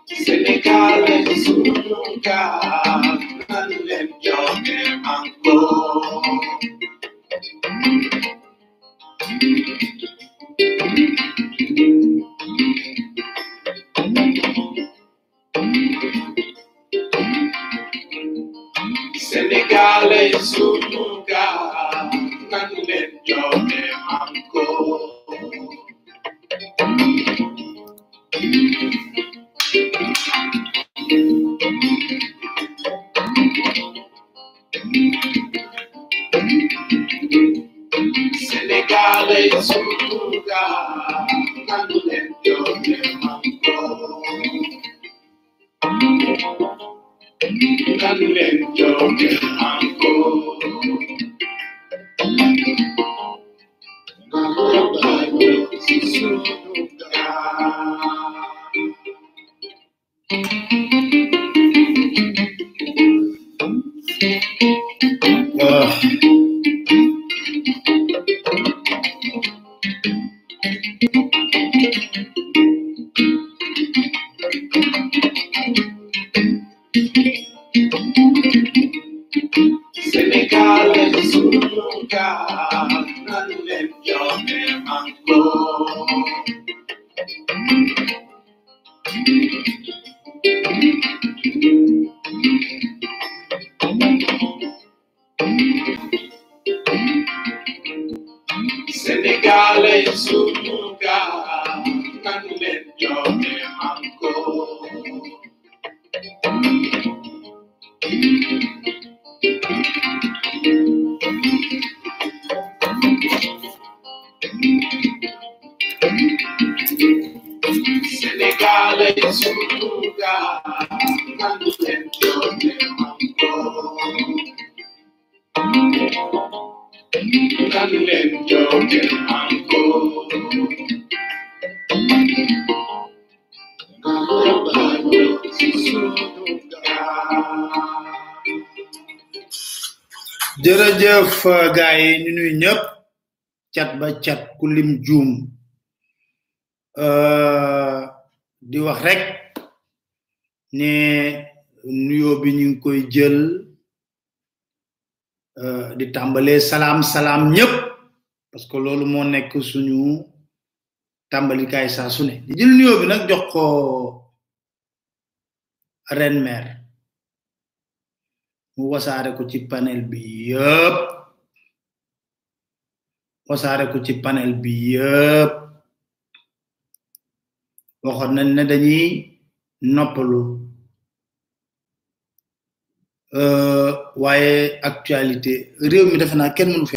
Senegal es un lugar donde yo me manco. Senegal es un lugar donde yo me manco. Senegal es un lugar donde yo me manco. Donde yo me manco. Es un lugar. Senegal es un lugar donde yo me manco. Senegal es un lugar donde yo me manco. Senegal es un lugar donde yo me manco. Donde yo me manco. jërëjëf gaay yi ñu nuy ñëpp cat ba cat ku lim juum di wax rek ne nuyoo bi ñu ngi koy jël di tàmbalee salaam ñëpp parce que loolu moo nekk suñu tàmbalikaay saa su ne di jël nuyoo bi nag jox ko ren maire mu wasaare ko ci panel bi yëpp waxoon nañ ne dañuy noppalu waaye actualité réew mi defe naa kenn mënu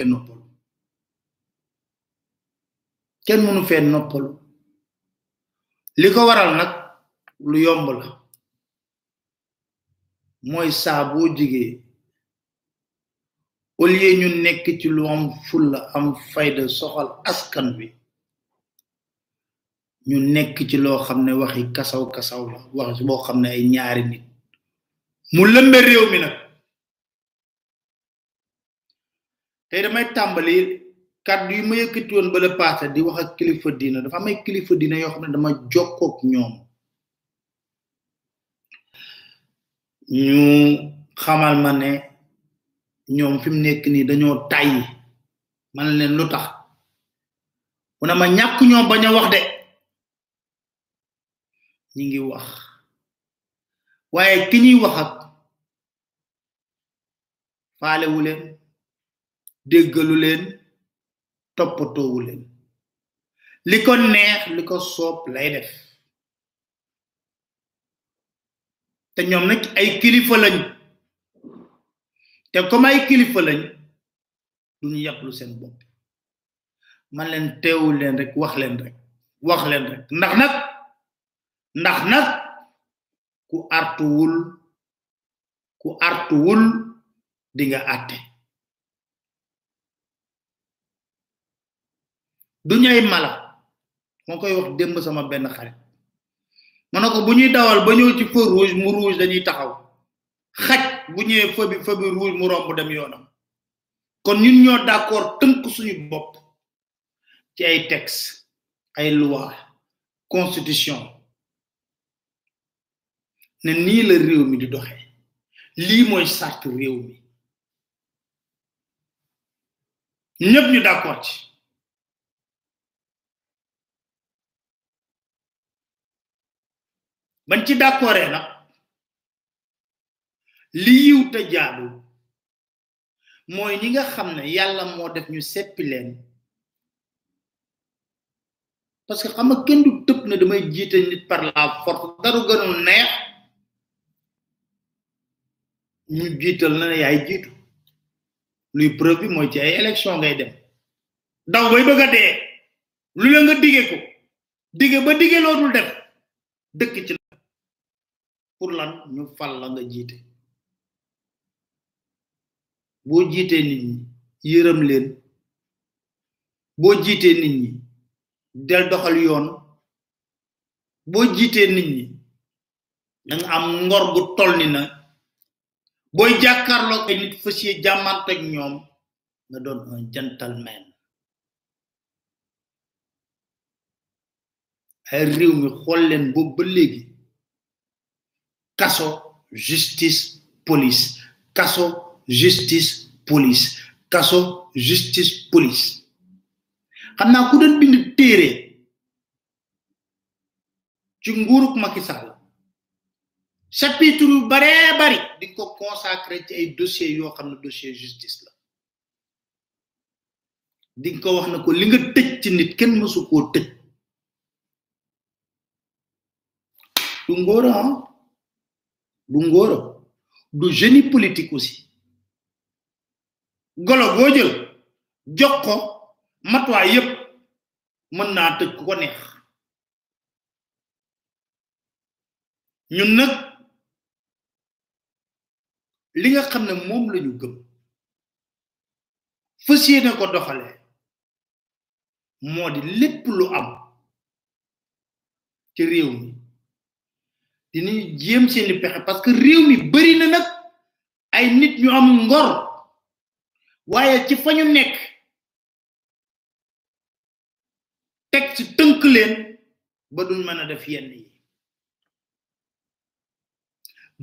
fee noppalu li ko waral nag lu yomb la mooy saa boo jigee au lieu ñu nekk ci lu am fulla am fayda soxal askan wi ñu nekk ci loo xam ne waxi kasaw la wax boo xam ne ay ñaari nit mu lëmbe réew mi nag tey damay tàmbali kàddu yi ma yëkkati woon ba le passé di wax ak kilifa diina dafa am ay kilifa diina yoo xam ne dama jokkook ñoom ñu xamal ma ne ñoom fi mu nekk nii dañoo tàyyi man leen lu tax mu ne ma ñàkk ñoo bañ a wax de ñi ngi wax waaye ki ñuy wax ak faalewu leen déggalu leen toppatoowu leen li ko neex li ko soob lay def te ñoom nag ay kilifa lañ te comme ay kilifa lañ duñu yàpplu seen bopp man leen teewul leen rek wax leen rek ndax nag ku artuwul di nga àtte du ñay mala moo koy wax démb sama benn xarit ma ne ko bu ñuy dawal ba ñëw ci feu rouge mu rouge dañuy taxaw xaj bu ñëwee feu bi rouge mu romb dem yoonam kon ñun ñoo d'accord tënk suñu bopp ci ay texte ay loi constitution ne nii la réew mi di doxe lii mooy sart réew mi ñëpp ñu d'accord ci bañ ci d'accordé nag li yiw te jaadu mooy ñi nga xam ne yàlla moo def ñu seppi leen parce que xam nga kenn du tëb ne damay jiite nit par la force daru gënul neex ñu jiital na ne yaay jiitu luy preuve bi mooy ci ay élection ngay dem daw bay bëgg a dee lu la nga dige ko dige ba dige loo dul def dëkk ci pour lan ñu fal la nga jiite boo jiitee nit ñi yërëm leen boo jiitee nit ñi del doxal yoon boo jiitee nit ñi danga am ngor gu toll ni na booy jàkkaarloo ay nit fas yéene jàmmante ak ñoom nga doon un gentleman ay réew mi xool leen boobu ba léegi kaso justice police kaso justice police kaso justice police xam naa ku doon bind téere ci nguuruk Macky Sall chapitre yu bare bari di ko consacré ci ay dossiers yoo xam ne dossier justice la di ko wax na ko li nga tëj ci nit kenn mësu koo tëj du ngóora du ngóora du génie politique aussi golo boo jël jox ko matuwaay yépp mën naa tëj ku ko neex ñun nag li nga xam ne moom lañu gëm fas yéene ko doxale moo di lépp lu am ci réew mi dinañu jéem seeni pexe parce que réew mi bari na nag ay nit ñu am ngor waaye ci fa ñu nekk teg ci tënk leen ba duñ mën a def yenn yi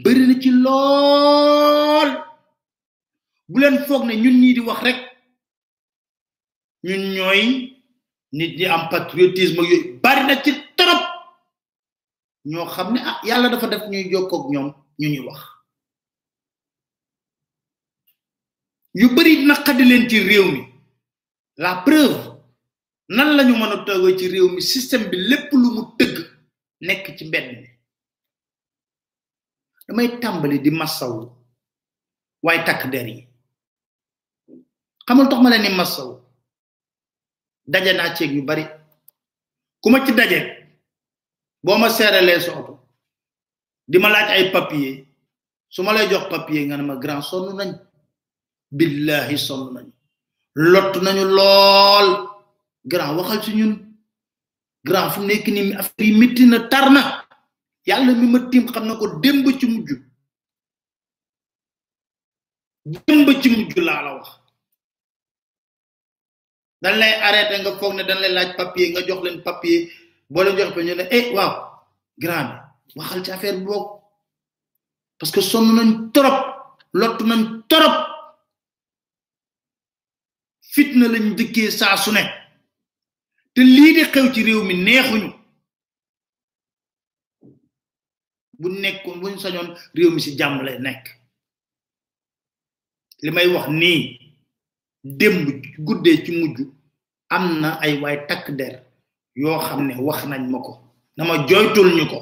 bari na ci lool bu leen foog ne ñun ñii di wax rek ñun ñooy nit ñi am patriotisme yooyu bari na ci trop ñoo xam ne ah yàlla dafa def ñuy jokkoo ak ñoom ñu ñuy wax yu bari naqadi leen ci réew mi la preuve nan lañu mën a toogee ci réew mi système bi lépp lu mu tëgg nekk ci mbedd mi damay tàmbali di massaw waaye takk der yi xamal tax ma leen ni massaw daje naa ceeg yu bari ku ma ci daje boo ma seeralee sa oto di ma laaj ay papier su ma lay jox papier nga ne ma grand sonn nañ billahi sonn nañ lott nañu lool grand waxal ci ñun grand fu nekk ni affaire yi métti na tar na yàlla mi ma tiim xam na ko démb ci mujj laa la wax dañ lay arrêté nga foog ne dañ lay laaj papier nga jox leen papier boo leen jox ñu ne waaw grand waxal ci affaire bi bokk parce que sonn nañ trop lott nañ trop fitna lañ dëkkee saa su ne te lii di xew ci réew mi neexuñu bu nekkoon buñ sañoon réew mi ci jàmm lay nekk li may wax nii démb guddee ci mujj am na ay waay takk der yoo xam ne wax nañ ma ko dama joytul ñu ko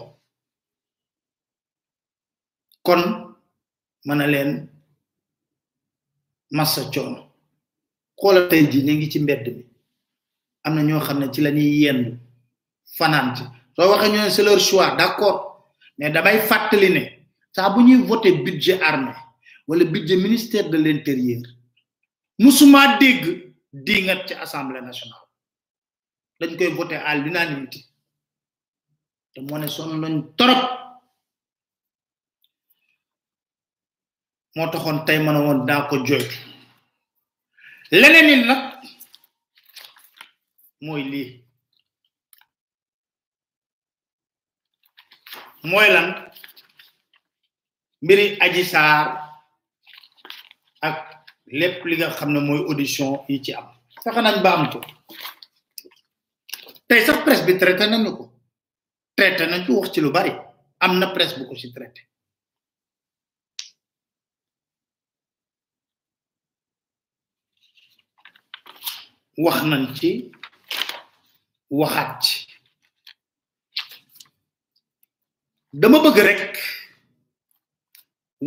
kon mën a leen massa coono xoolal tey ji ñu ngi ci mbedd mi am na ñoo xam ne ci la ñuy yendu fanaan ci soo waxee ñoo ne c'est leur choix d'accord mais damay fàttali ne saa bu ñuy voté budget armée wala budget ministère de l'intérieur musuma dégg dingat ci assemblée nationale dañ koy voté à l'unanimité te moo ne sonn nañ torop moo taxoon tey mën a woon daa ko joytu leneen ni nag mooy lii mooy lan mbiri Adji Sarr ak lépp li nga xam ne mooy audition yi ci am fexe nañ ba am ko tey sax presse bi traité nañu ko traité nañ ko wax ci lu bari am na presse bu ko ci traité wax nañ ci waxaat ci dama bëgg rek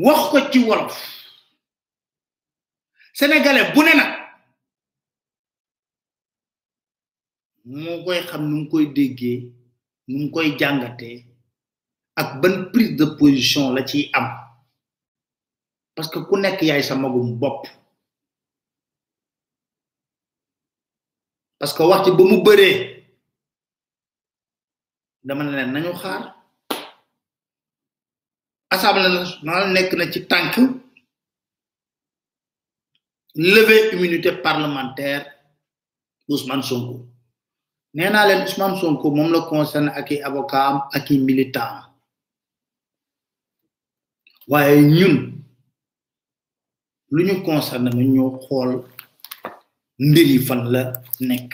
wax ko ci wolof sénégalais bu ne nag moo koy xam nu mu koy déggee nu mu koy jàngatee ak ban prise de position la ciy am parce que ku nekk yaay sa magum bopp parce que wax ci ba mu bëree dama ne leen nañu xaar assemblée nationale nekk na ci tànk lever immunité parlementaire Ousmane Sonko nee naa leen Ousmane Sonko moom la concerne ak i avocat am ak i militant waaye ñun lu ñu concerne na ñu xool mbir yi fan la nekk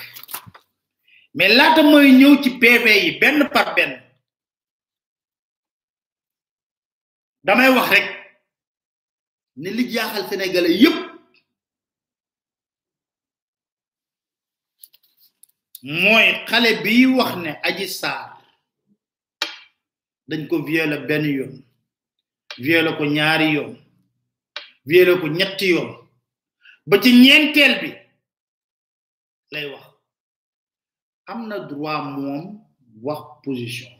mais laata mooy ñëw ci PV yi benn par benn damay wax rek ne li jaaxal sénégalais yépp mooy xale bi wax ne Adji Sarr dañ ko violer benn yoon violer ko ñaari yoon violer ko ñetti yoon ba ci ñeenteel bi lay wax am na droit moom wax position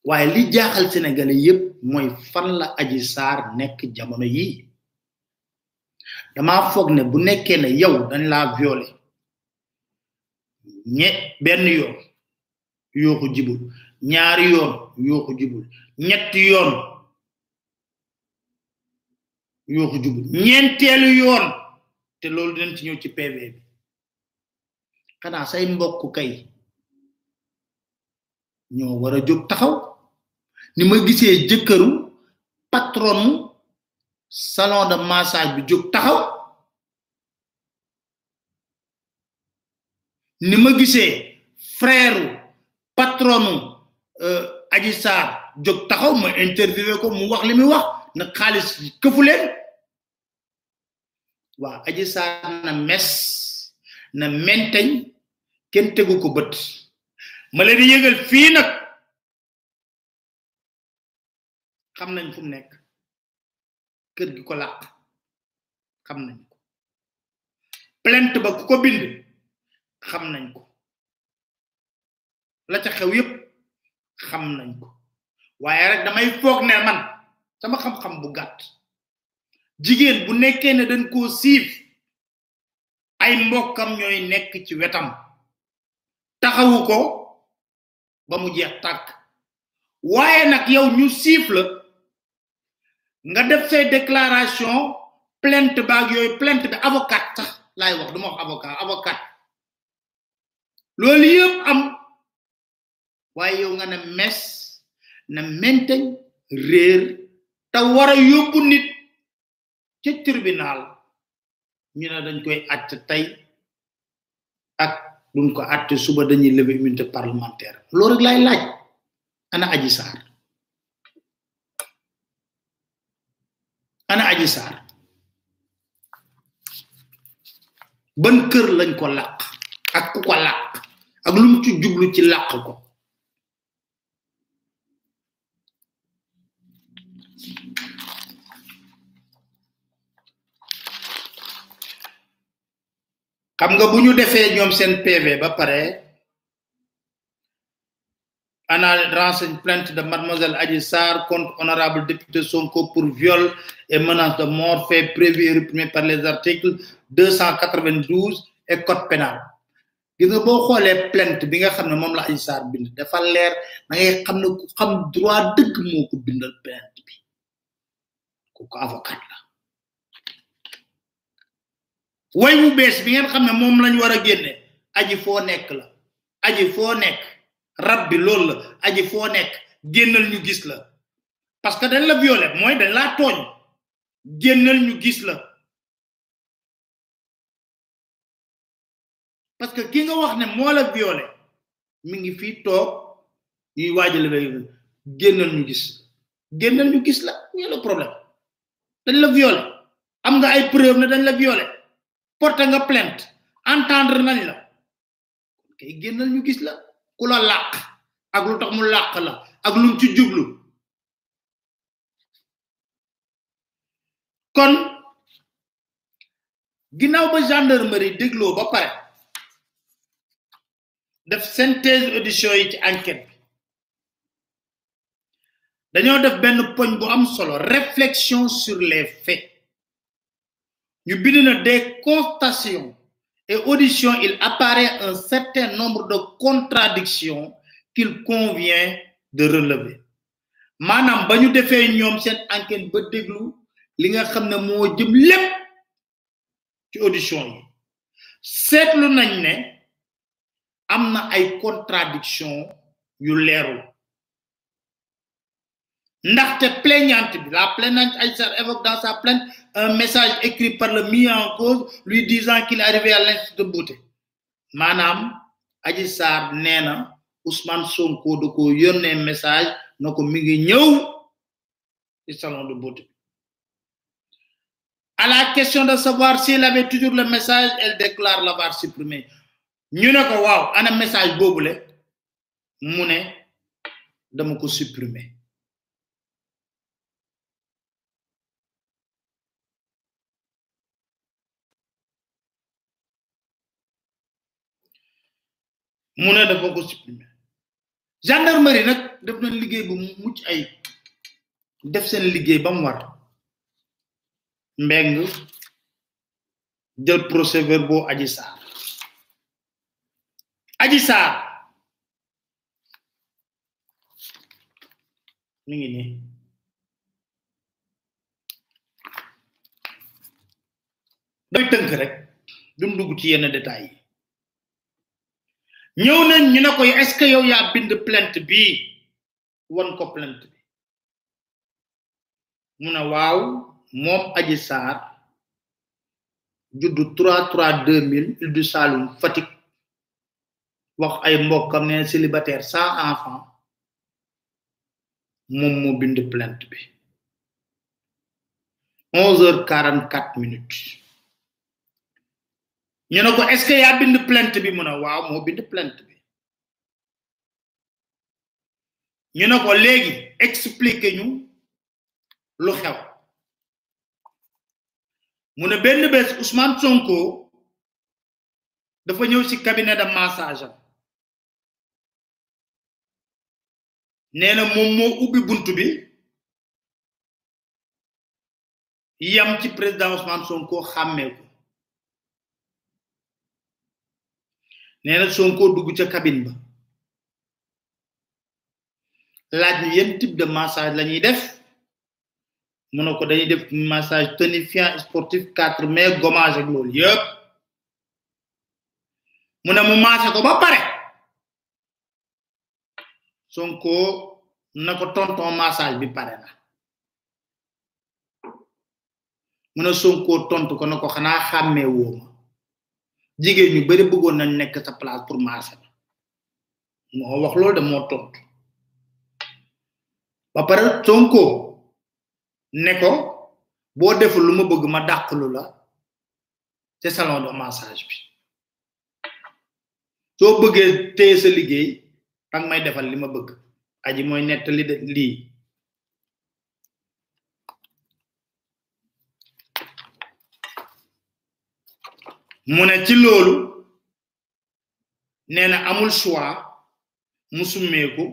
waaye li jaaxal sénégalais yépp mooy fan la Adji Sarr nekk jamono yi dama foog ne bu nekkee ne yow dañ la violer benn yoon yoo ko jibul ñaari yoon yoo ko jibul ñetti yoon yoo ko jibul ñeenteelu yoon te loolu dinañ ci ñëw ci PV bi xanaa say mbokk kay ñoo war a jóg taxaw ni ma gisee jëkkëru patronu salon de massage bi jóg taxaw ni ma gisee frère patronu Adji Sarr jóg taxaw ma interviewé ko mu wax li muy wax na xaalis këfu leen waaw Adji Sarr na mes na menteñ kenn tegu ko bët ma leen di yëgal fii nag xam nañ fu mu nekk kër gi ko làq xam nañ ko plainte ba ku ko bind xam nañ ko la ca xew yépp xam nañ ko waaye rek damay foog ne man sama xam-xam bu gàtt jigéen bu nekkee ne dañ koo siif ay mbokkam ñooy nekk ci wetam taxawu ko ba mu jeex tàkk waaye nag yow ñu siif la nga def say déclaration plainte baag yooyu plainte bi avocat sax laay wax duma wax avocat loolu yëpp am waaye yow nga ne mes na menteñ réer te war a yóbbu nit ci tribunal ñu ne dañ koy àtte tey ak duñ ko àtte suba dañuy lever immunité parlementaire loolu rek lay laaj ana Adji Sarr ana Adji Sarr ban kër lañ ko làq ak ku ko làq ak lu mu ci jublu ci làq ko xam nga bu ñu defee ñoom seen PV ba pare ana renseigne plainte de mademoiselle Adji Sarr contre honorable député Sonko pour viol et menace de mort fait prévu et réprimé par les articles 292 et code pénal gis nga boo xoolee plainte bi nga xam ne moom la Adji Sarr bind dafa leer da ngay xam ne ku xam droit dëgg moo ko bindal plainte bi ku ko avocat la way wu bees bi ngeen xam ne moom lañ war a génne aji foo nekk la aji foo nekk rab bi loolu la aji foo nekk génnal ñu gis la parce que dañ la violé mooy dañ laa tooñ génnal ñu gis la parce que ki nga wax ne moo la violé mi ngi fii toog ñuy waajal ba génnal ñu gis la ñu le problème dañ la violé am nga ay preuve ne dañ la violé porté nga plainte entendre nañ la kay génnal ñu gis la ku la làq ak lu tax mu làq la ak lu ci jublu kon ginnaaw ba gendarmerie dégloo ba pare def synthèse audition yi ci enquête bi dañoo def benn poñ bu am solo réflexion sur les faits ñu bind na des constatations et auditions il apparaît un certain nombre de contradictions qu'il convient de relever maanaam ba ñu defee ñoom seen enquête ba déglu li nga xam ne moo jëm lépp ci audition yi seetlu nañ ne am na ay contradiction yu leerul ndaxte plaignante bi la plaignante Adji Sarr évoque dans sa plainte un message écrit par le mis en cause lui disant qu'il est arrivé à l'Institut de beauté maanaam Adji Sarr nee na Ousmane Sonko da ko yónnee message na ko mi ngi ñëw ci salon de beauté. À la question de savoir s'il avait toujours le message, elle déclare l'avoir supprimé. Ñu ne ko waaw ana message boobule mu ne dama ko supprimer. mu ne dafa ko supprimer. Gendarmerie nag def na liggéey bu mucc ay def seen liggéey ba mu war. Mbeng jël procès-verbaux Adji Sarr mi ngi nii day tënk rek dum dugg ci yenn détails yi ñëw nañ ñu ne ko est-ce que yow yaa bind plainte bi won ko plainte bi mu ne waaw moom Adji Sarr juddu 3/3/2000 Île du Saloum Fatick wax ay mbokkam ne célibataire sans enfant moom moo bind plainte bi 11h44 ñu ne ko est-ce que yaa bind plainte bi mu ne waaw moo bind plainte bi ñu ne ko léegi expliquer ñu lu xew mu ne benn bés Ousmane Sonko dafa ñëw ci cabinet de massage nee na moom moo ubbi buntu bi yam ci président Ousmane Sonko xàmmee ko nee na Sonko dugg ca cabine ba laaj ñu yenn type de massage la ñuy def mu ne ko dañuy def massage tonifiant sportif 4 mai gommage ak loolu yëpp mu ne mu massé ko ba pare Sonko na ko tonton massage bi pare na mu ne Sonko tontu ko na ko xanaa xàmmee woo ma jigéen ñu bari bëggoon nañ nekk sa place pour massé moo wax loolu de moo tontu ba pare Sonko ne ko boo deful lu ma bëgg ma dàqlu la ci salon de massage bi soo bëggee téye sa liggéey ak may defal li ma bëgg aji mooy nettali de lii mu ne ci loolu nee na amul choix mu summeeku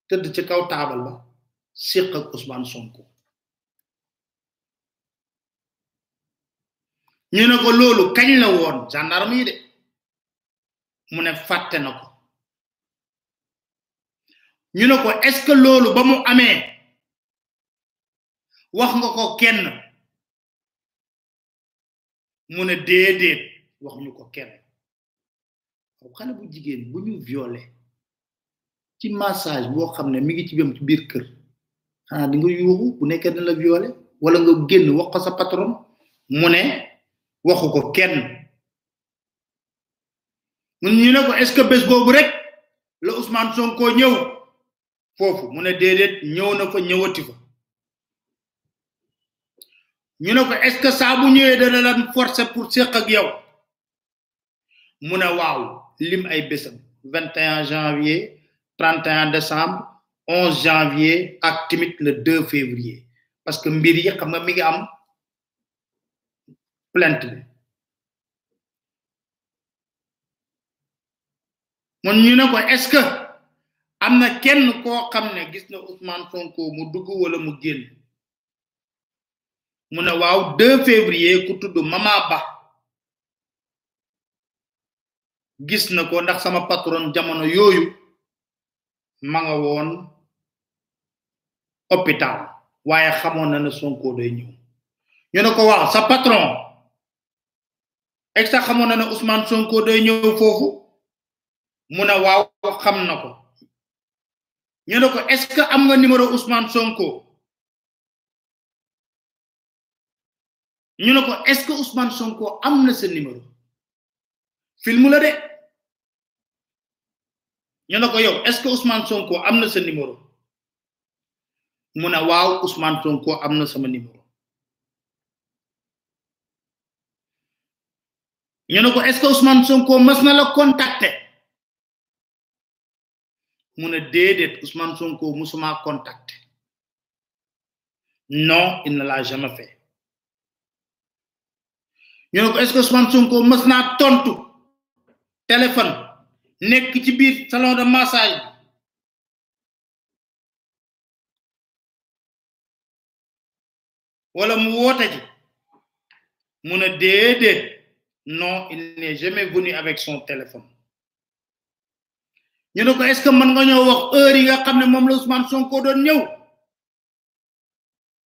tëdd ci kaw taabal ba séq ak Ousmane Sonko ñu ne ko loolu kañ la woon gendarme yi de mu ne fàtte na ko ñu ne ko est-ce que loolu ba mu amee wax nga ko kenn mu ne déedéet wax ñu ko kenn xale bu jigéen bu ñu violé ci massage boo xam ne mi ngi ci bëm ci biir kër xanaa di nga yuuxu bu nekkee dañ la violé wala nga génn wax ko sa patron mu ne waxu ko kenn ñu ne ko est-ce que bés boobu rek la Ousmane Sonko ñëw foofu mu ne déedéet ñëw na fa ñëwati fa ñu ne ko est-ce que saa bu ñëwee dana lan forcer pour séq ak yow mu ne waaw lim ay bésam 21 janvier 31 décembre 11 janvier ak timit le 2 février parce que mbir yi xam nga mi ngi am plainte bi mon ñu ne ko est-ce que am na kenn koo xam ne gis na Ousmane Sonko mu dugg wala mu génn mu ne waaw 2 février ku tudd Mama Ba gis na ko ndax sama patron jamono yooyu ma nga woon hôpital waaye xamoon na ne Sonko day ñëw ñu ne ko waaw sa patron exa xamoon na ne Ousmane Sonko day ñëw foofu mu ne waaw xam na ko ñu ne ko est-ce que am nga numéro Ousmane Sonko ñu ne ko est-ce que Ousmane Sonko am na sa numéro film la de ñu ne ko yow est-ce que Ousmane Sonko am na sa numéro mu ne waaw Ousmane Sonko am na sama numéro ñu ne ko est-ce que Ousmane Sonko mas na la contacter mu ne déedéet Ousmane Sonko musuma contacter non il ne l'a jamais fait ñu ne ko est-ce que Ousmane Sonko mas naa tontu téléphone nekk ci biir salon de massage wala mu woote ji mu ne déedéet non il n'est jamais venu avec son téléphone ñu ne ko est-ce que mën nga ñoo wax heure yi nga xam ne moom la Ousmane Sonko doon ñëw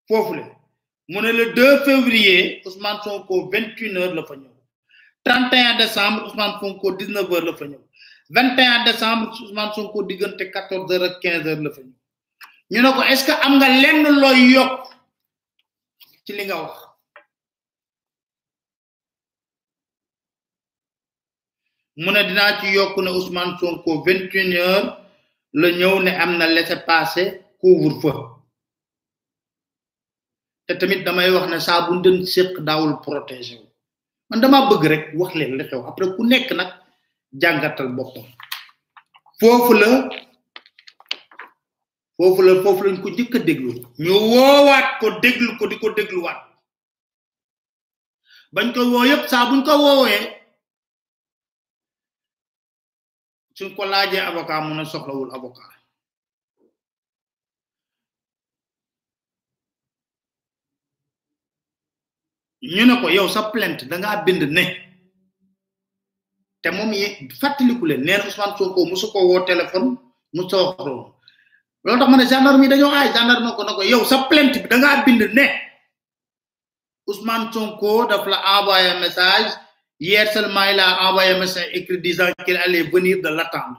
foofu la mu ne le 2 février Ousmane Sonko 21h la fa ñëw 31 décembre Ousmane Sonko 19h la fa ñëw 21 décembre Ousmane Sonko diggante 14h ak 15h la fa ñëw ñu ne ko est-ce que am nga lenn looy yokk ci li nga wax mu ne dinaa ci yokk ne Ousmane Sonko 21h la ñëw ne am na laissez-passer couvre-feu te tamit damay wax ne saa bu ndën séq daawul protéger man dama bëgg rek wax leen li xew après ku nekk nag jàngatal boppam foofu lañ ko njëkk a déglu ñu woowaat ko déglu ko di ko dégluwaat bañ ko woo yëpp saa buñ ko woowee suñ ko laajee avocat mu ne soxlawul avocat ñu ne ko yow sa plainte da ngaa bind ne te moom yi fàttaliku leen nee na Ousmane Sonko musu ko woo téléphone mu soxlo loolu tax ma ne gendarme yi dañoo aay gendarme ko na ko yow sa plainte bi da ngaa bind ne Ousmane Sonko daf la envoyé un message hier seulement il a envoyé un message écrit disant qu'il allait venir de l'attendre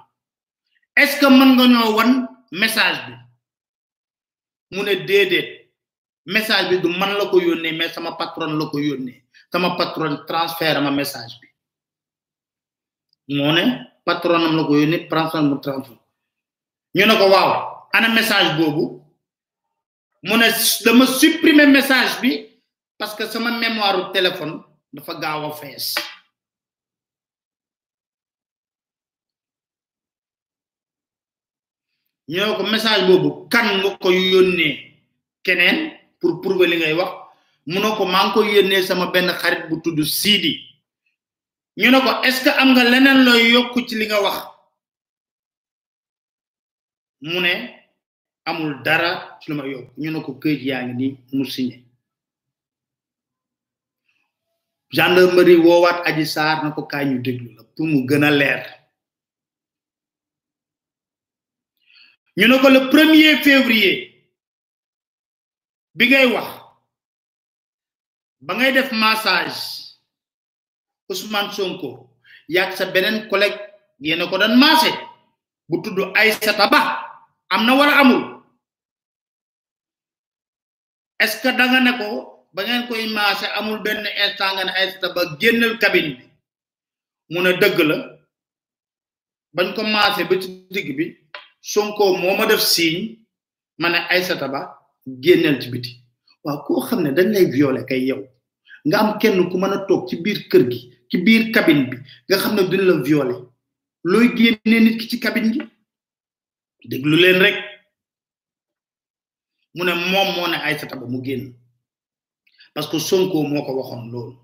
est-ce que mën nga ñoo wan message bi mu ne déedéet message bi du man la ko yónnee mais sama patron la ko yónnee sama patron transfert ma message bi moo ne patron am la ko yónnee transfert mu transfert ñu ne ko waaw ana message boobu mu ne dama supprimer message bi parce que sama mémoire téléphone dafa gaaw a fees ñu ne ko message boobu kan nga ko yónnee keneen pour prouver li ngay wax mu ne ko maa ngi ko yónnee sama benn xarit bu tudd Sidi ñu ne ko est-ce que am nga leneen looy yokku ci li nga wax mu ne amul dara ci lu ma yokk ñu ne ko këyit yaa ngi ni mu signé gendarmerie woowaat Adji Sarr na ko kaay ñu déglu la pour mu gën a leer ñu ne ko le 1er février bi ngay wax ba ngay def massage Ousmane Sonko yak sa benen collègue yene ko dan massé bu tuddu Aïssata Ba amna wala amul est-ce que da nga ne ko ba ngeen koy massé amul ben instant nga ne Aïssata Ba gennal cabine bi mu ne deug la bañ ko massé ba ci digg bi Sonko moma def signe mané Aïssata Ba gennal ci biti wa ko xamné dañ lay violer kay yow nga am kenn ku mëna tok ci biir kër gi ci biir cabine bi nga xamné duñ la violer loy génné nit ki ci cabine gi déglu leen rek mu ne mom mo ne Aïssata Ba mu génn parce que Sonko moko waxon lool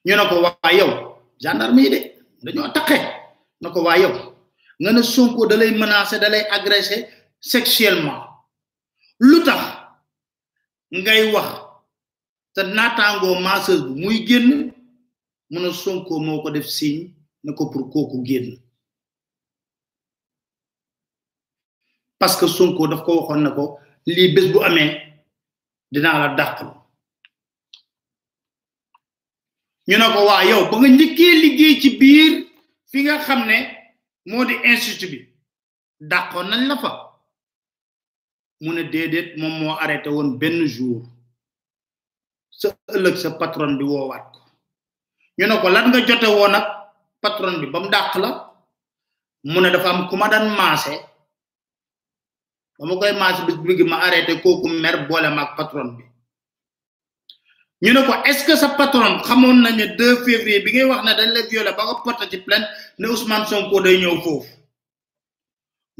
ñu nako wa yow gendarme yi de dañoo taxé nako wa yow nga ne Sonko da lay menacer da lay agresser sexuellement lutax ngay wax te natango masseuse bu muy génn mu ne Sonko moko def signe ne ko pour koku génn parce que Sonko daf ko waxon nako li bes bu amé dina la dakk ñu nako wa yow ba nga ñëkke liggéey ci biir fi nga xamné modi institut bi dakkon nañ la fa mu ne dédét mom mo arrêté won ben jour sa ëlëk sa patron bi woowaat ko ñu nako lan nga joté won ak patron bi bam dakk la mu ne dafa am kuma dan massé bama koy massé bis bi ma arrêté koku mer bolé mak patron bi ñu nako est-ce que sa patron xamone nañu 2 février bi ngay wax na dañ la violer ba nga porter ci plainte ne Ousmane Sonko day ñew fofu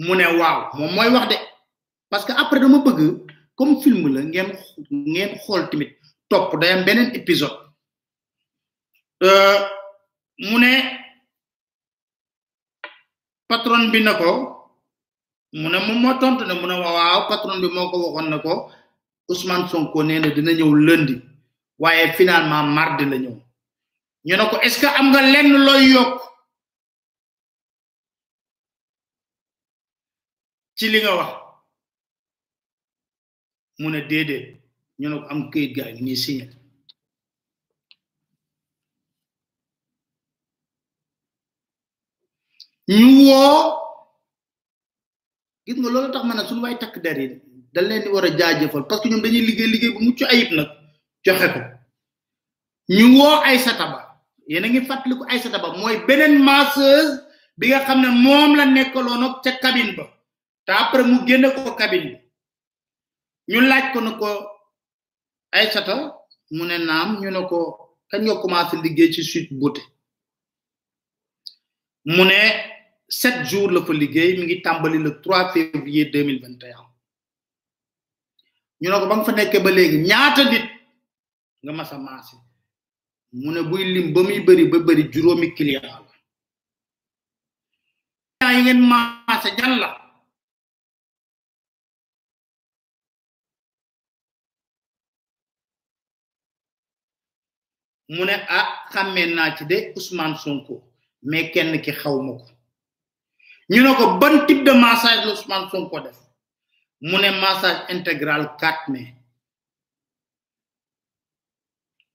mu ne waaw mom moy wax de parce que après dama bëgg comme film la ngeen xol timit top day am benen épisode mu ne patron bi nako mu ne mom mo tontu ne mu ne waaw patron bi moko waxon nako Ousmane Sonko neena dina ñew lundi waye finalement mardi la ñew ñu nako est-ce que am nga lenn loy yok ci li nga wax mu ne dédé ñu nako am keuyit gaay ñi signé ñu wo gis nga lolu tax man suñu way tak der yi dañ leen di wara jaajeufal parce que ñoom dañuy liggéey bu muccu ayib nak joxe ko ñu wo Aïssata Ba yéena ngi fatlikou Aïssata Ba moy benen masseuse bi nga xamne mom la nekkaloon ak ca cabine ba ta après mu génné ko cabine ñu laaj ko nako Aïssata mu ne naam ñu nako kañ nga commencé liggéey ci suite beauté mu ne 7 jours la fa liggéey mi ngi tambali le 3 février 2021 ñu nako bang fa nekké ba légui ñaata nit nga massa massé mu ne buy lim ba muy bari juróomi client la yi ngeen massé jan la mu ne ah xamé na ci de Ousmane Sonko mais kenn ki xawmako ñu nako ban type de massage Ousmane Sonko def mu ne massage intégral 4 mai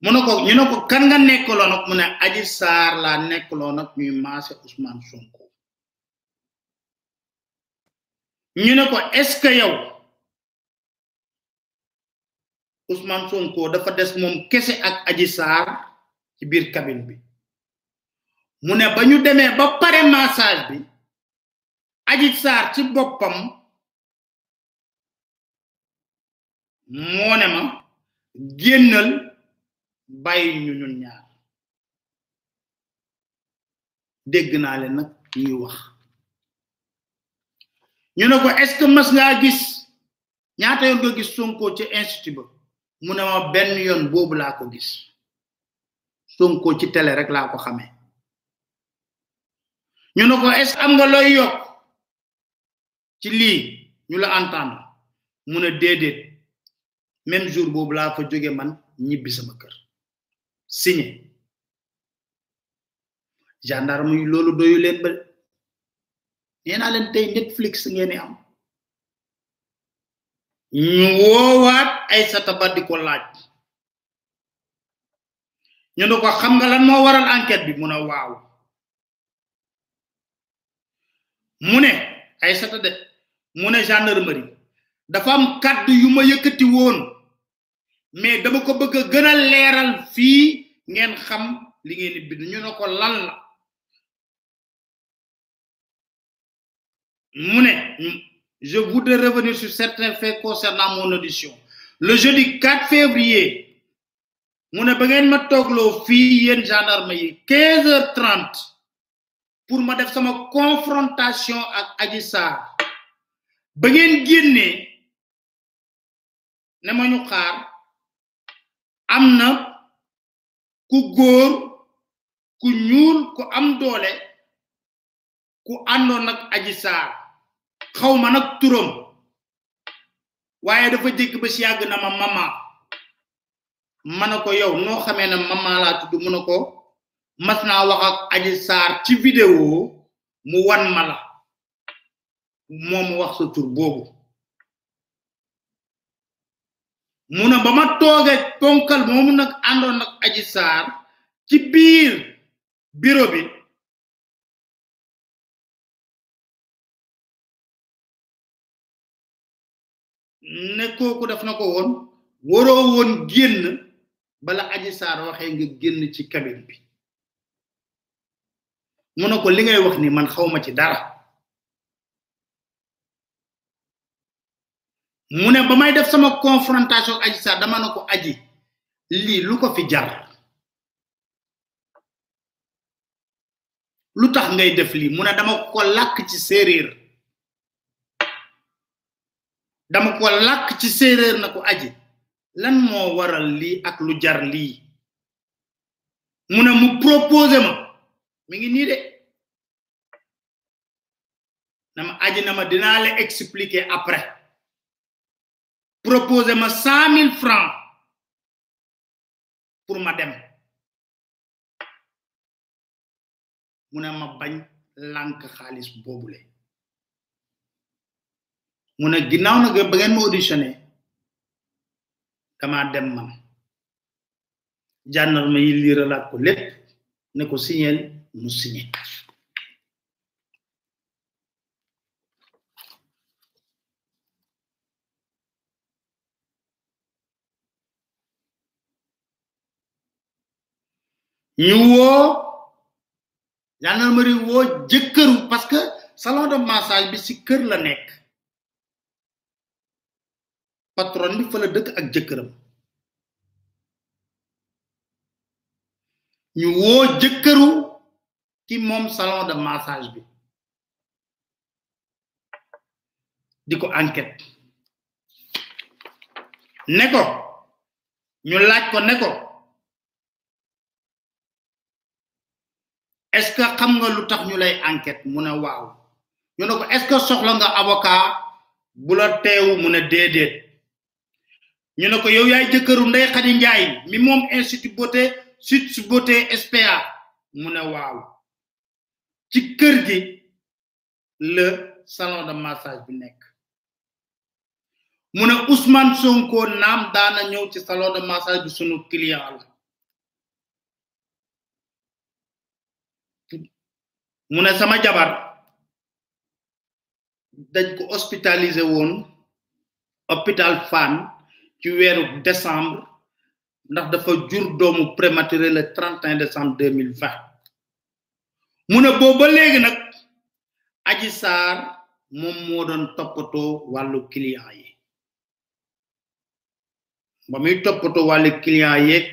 mu nako kan nga nekkaloon ak mu ne Adji Sarr la nekkaloon ak ñuy massé Ousmane Sonko ñu nako est-ce que yow Ousmane Sonko dafa dess mom kessé ak Adji Sarr ci biir cabine bi mu ne bañu démé ba paré massage bi Adji Sarr ci bopam mo ne ma gennal bay ñu ñun ñaar dégg na leen nak ñuy wax ñu ne ko est-ce que mas nga gis ñaata yoon nga gis Sonko ci institut ba mu ne ma benn yoon boobu laa ko gis Sonko ci télé rek laa ko xamee ñu ne ko est-ce que am nga looy yokk ci lii ñu la entendre mu ne déedéet même jour boobu laa fa jóge man ñibbi sama kër signé gendarme yi loolu doyu leen ba nee naa leen tey Netflix ngeen am ñu woowaat Aïssata Ba di ko laaj ñu ne ko xam nga lan moo waral enquête bi mu ne waaw mu ne ay sata de mu ne gendarmerie dafa am kàddu yu ma yëkkati woon mais dama ko bëgg a gën a leeral fii ngeen xam li ngeen di bind ñu ne ko lan la mu ne je voudrais revenir sur certains faits concernant mon audition le jeudi 4 février mu ne ba ngeen ma toogloo fii yéen gendarme yi 15h30 pour ma def sama confrontation ak Adji Sarr ba ngeen génnee ne ma ñu xaar am na ku góor ku ñuul ku am doole ku àndoon ak Adji Sarr xawma nag turam waaye dafa jëkk ba si yàgg na ma mama ma ne ko yow noo xamee ne mama laa tudd mu ne ko mas naa wax ak Adji Sarr ci vidéo mu wan ma la moom wax sa tur boobu mu ne ba ma toogee ponkal moomu nag àndoon ak Adji Sarr ci biir bureau bi ne kooku def na ko woon waroo woon génn bala Adji Sarr waxee nga génn ci cabine bi mu ne ko li ngay wax ni man xawma ci dara mu ne ba may def sama confrontation ak Adji Sarr dama ne ko Adji lii lu ko fi jar lu tax ngay def lii mu ne dama ko làkk ci séeréer dama ko làkk ci séeréer na ko Adji lan moo waral lii ak lu jar lii mu ne mu proposé ma mi ngi nii de na ma Adji na ma dinaa la expliquer après proposé ma 100 000 francs pour ma dem mu ne ma bañ lànk xaalis boobule mu ne ginnaaw nag ba ngeen ma auditionné dama dem man gendarme yi liiralaat ko lépp ne ko signeel mu signé ñu woo gendarmerie woo jëkkëru parce que salon de massage bi ci kër la nekk patron bi fa la dëkk ak jëkkëram ñu woo jëkkëru ki moom salon de massage bi di ko enquête ne ko ñu laaj ko ne ko est-ce que xam nga lu tax ñu lay enquête mu ne waaw ñu ne ko est-ce que soxla nga avocat bu la teewu mu ne déedéet ñu ne ko yow yaay jëkkëru Ndeye Khady Ndiaye mi moom institut beauté Sud Beauté SPA mu ne waaw ci kër gi le salon de massage bi nekk mu ne Ousmane Sonko naam daana ñëw ci salon de massage bi sunu client la mu ne sama jabar dañ ko hospitalisé woon hôpital Fann ci weeru décembre ndax dafa jur doomu prématuré le 31 décembre 2020 mu ne boobu ba léegi nag Adji Sarr moom moo doon toppatoo wàllu client yi ba muy toppatoo wàllu client yeeg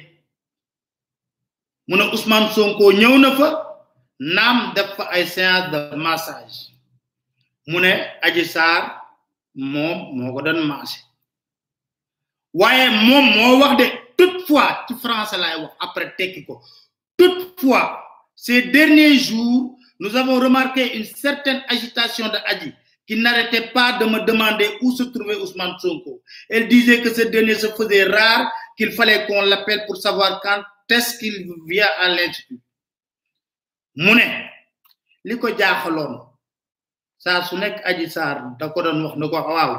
mu ne Ousmane Sonko ñëw na fa naam def fa ay séance de massage mu ne Adji Sarr moom moo ko doon massé waaye moom moo wax de toutefois ci français lay wax après tekki ko toutefois ces derniers jours nous avons remarqué une certaine agitation de Adji qui n'arrêtait pas de me demander où se trouvait Ousmane Sonko. Elle disait que ce dernier se faisait rare, qu'il fallait qu'on l'appelle pour savoir quand est-ce qu'il vient à l'institut. Mu ne li ko jaaxaloon saa su nekk Adji Sarr da ko doon wax ne ko waaw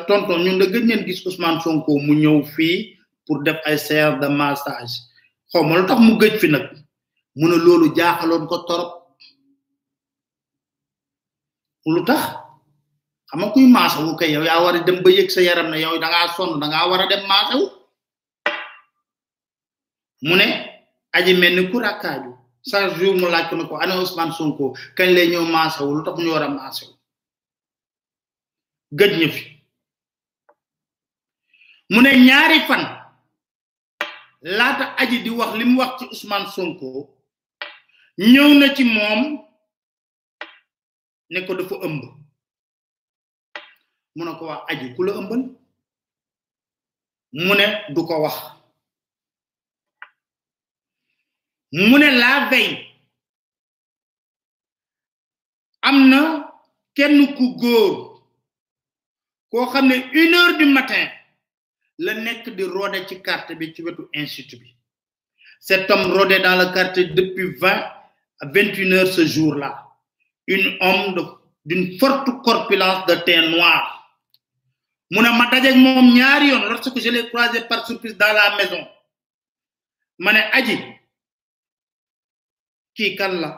tonton ñun da gëj ngeen gis Ousmane Sonko mu ñëw fii pour def ay séance de massage xawma lu tax mu gëj fi nag mu ne loolu jaaxaloon ko torop lu tax xam nga kuy maasawu kay yow yaa war a dem ba yëg sa yaram ne yow da ngaa sonn da ngaa war a dem maasawu mu ne aji mel ni ku rakkaaju chaque jour mu laaj ko ne ko ana Ousmane Sonko kañ lay ñëw maasawu lu tax ñu war a maasawu gëj ñu fi mu ne ñaari fan laata aji di wax li mu wax ci Ousmane Sonko ñëw na ci moom ne ko dafa ëmb mu ne ko wax aji ku la ëmbal mu ne du ko wax mu ne la veille am na kenn ku góor koo xam ne 1h du matin la nekk di rôder ci carte bi ci wetu institut bi cet homme rôdait dans le quartier depuis 20 à 21h ce jour-là un homme d'une forte corpulence de teint noir mu ne ma dajeeg moom ñaari yoon lorsque je l'ai croisé par surprise dans la maison ma ne aji kii kan la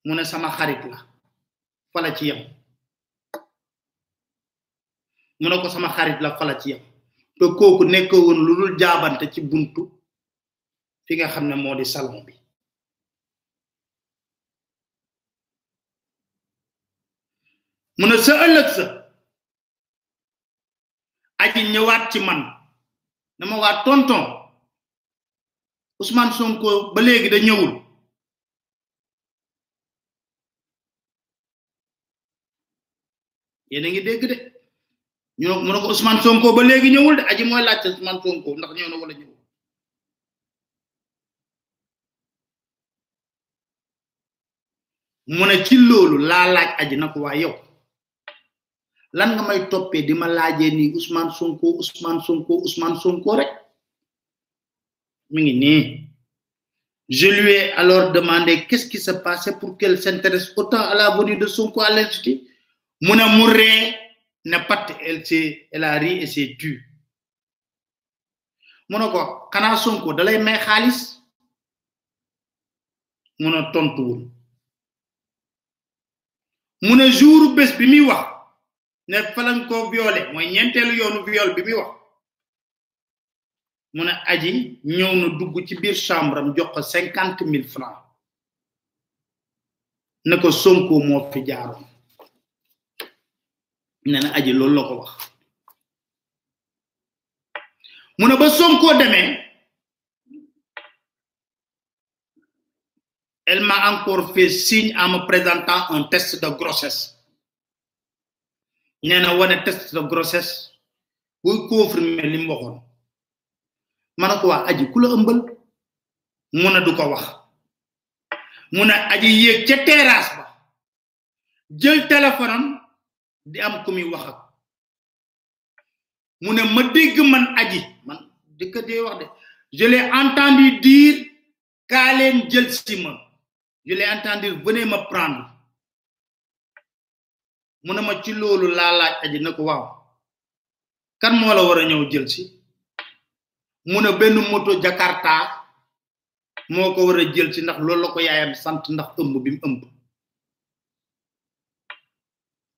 mu ne sama xarit la fala ci yam mu ne ko sama xarit la fala ci yam te kooku nekk woon lu dul jaabante ci buntu fi nga xam ne moo di salon bi mu ne sa ëllëg sa aji ñëwaat ci man dama waa tonton Ousmane Sonko ba léegi da ñëwul yéen a ngi dégg de ñu mu ne ko Ousmane Sonko ba léegi ñëwul de aji mooy laajte Ousmane Sonko ndax ñëw na wala ñëwul mu ne ci loolu laa laaj aji na ko waa yow lan nga may toppee di ma laajee nii Ousmane Sonko Ousmane Sonko Ousmane Sonko rek mi ngi nii je lui ai alors demandé qu'est-ce qui se passait pour qu'elle s'intéresse autant à la venue de Sonko à l'institut mu ne mu ree ne pat elle a ri et s'est tue mu ne ko xanaa Sonko dalay may xaalis mu ne tontuwul mu ne jour bés bi muy wax ne falang ko violé mooy ñeenteelu yoonu viol bi muy wax mu ne aji ñëw na dugg ci biir chambre am jox ko 50,000 francs ne ko Sonko moo fi jaaroon nee na aji loolu la ko wax mu ne ba Sonko demee elle m'a encore fait signe en me présentant un test de grossesse nee na wane test de grossesse buy confirmer li mu waxoon ma ne ko waa aji ku la ëmbal mu ne du ko wax mu ne aji yéeg ca terrasse ba jël téléphone am di am ku muy wax ak mu ne ma dégg man aji man dëkk dee wax de je l'ai entendu dire kaa leen jël si ma je l'ai entendu venez me prendre mu ne ma ci loolu laa laaj aji na ko waaw kan moo la war a ñëw jël si mu ne benn moto Jakarta moo ko war a jël si ndax loolu la ko yaayam sant ndax ëmb bi mu ëmb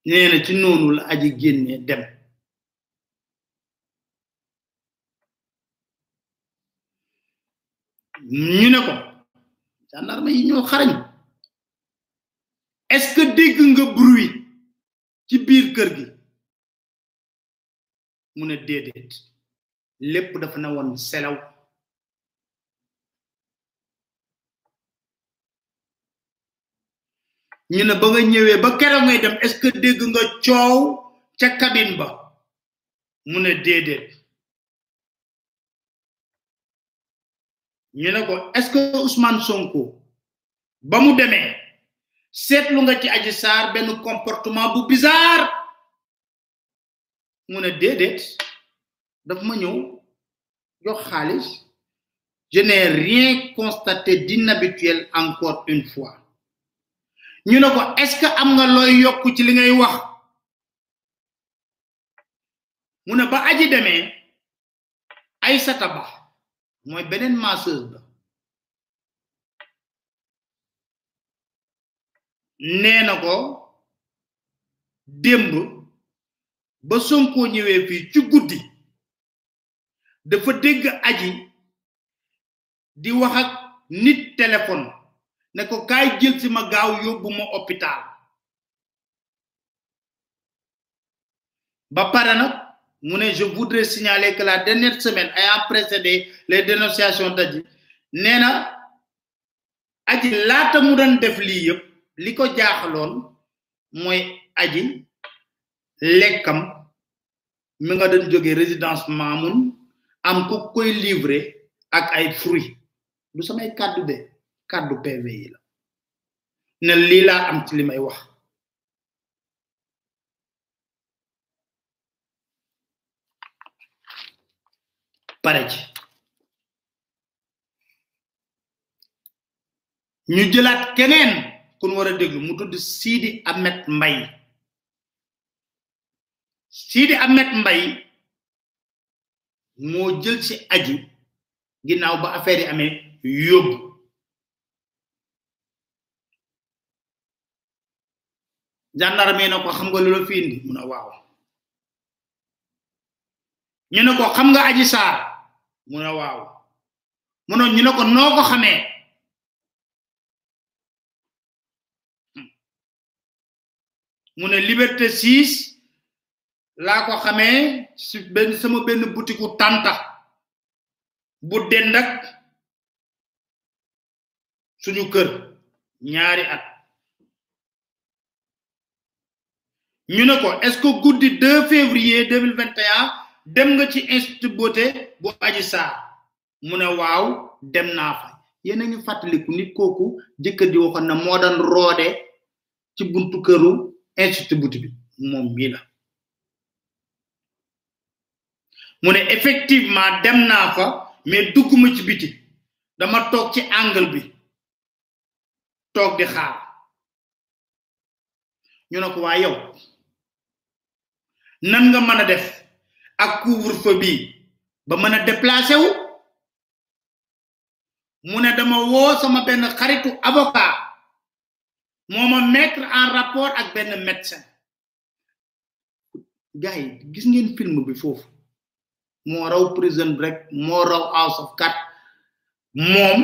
nee na ci noonu la aji génnee dem ñu ne ko gendarme yi ñoo xarañ est-ce que dégg nga bruit ci biir kër gi mu ne déedéet lépp dafa na woon selaw ñu ne ba nga ñëwee ba keroog ngay dem est-ce que dégg nga coow ca cabine ba mu ne déedéet ñu ne ko est-ce que Ousmane Sonko ba mu demee seetlu nga ci Adji Sarr benn comportement bu bizarre mu ne déedéet daf ma ñëw jox xaalis je n'ai rien constaté d'inhabituel encore une fois ñu ne ko est-ce que am nga looy yokk ci li ngay wax mu ne ba aji demee Aïssata Ba mooy beneen masseuse ba nee ko démb ba Sonko ñëwee fii ci guddi dafa dégg aji di wax ak nit téléphone ne ko kaay jël si ma gaaw yóbbu ma hôpital ba pare nag mu ne je voudrais signaler que la dernière semaine ayant précédé les dénonciations d'Adji nee na aji laata mu doon def lii yëpp li ko jaaxaloon mooy aji lekkam mi nga doon jóge résidence Mamoun am ku koy livrer ak ay fruits du samay kàddu de kàddu PV yi la ne lii laa am ci li may wax pare ci ñu jëlaat keneen kun war a déglu mu tudd Sidi Ahmed Mbaye Sidi Ahmed Mbaye moo jël ci aji ginnaaw ba affaire yi amee yóbbu gendarme na ko xam nga lu la fi indi mu ne waaw ñu ne ko xam nga Adji Sarr mu ne waaw mu ne ñu ne ko noo ko xamee mu ne Liberté 6 laa ko xamee ci benn sama benn boutique tanta bu dend ak suñu kër ñaari at ñu ne ko est-ce que guddi 2 février 2021 dem nga ci institut beauté bu Adji Sarr mu ne waaw dem naa fa yéen a ngi fàttaliku nit kooku jëkkër di waxoon na moo daan roode ci buntu këru institut beauté bi moom mii la mu ne effectivement dem naa fa mais dugguma ci biti dama toog ci angle bi toog di xaar ñu ne ko waa yow nan nga mën a def ak couvre-feu bi ba mën a déplacé wu mu ne dama woo sama benn xaritu avocat moo ma mettre en rapport ak benn médecin gars yi gis ngeen film bi foofu moo raw Prison Break moo raw House of Cards moom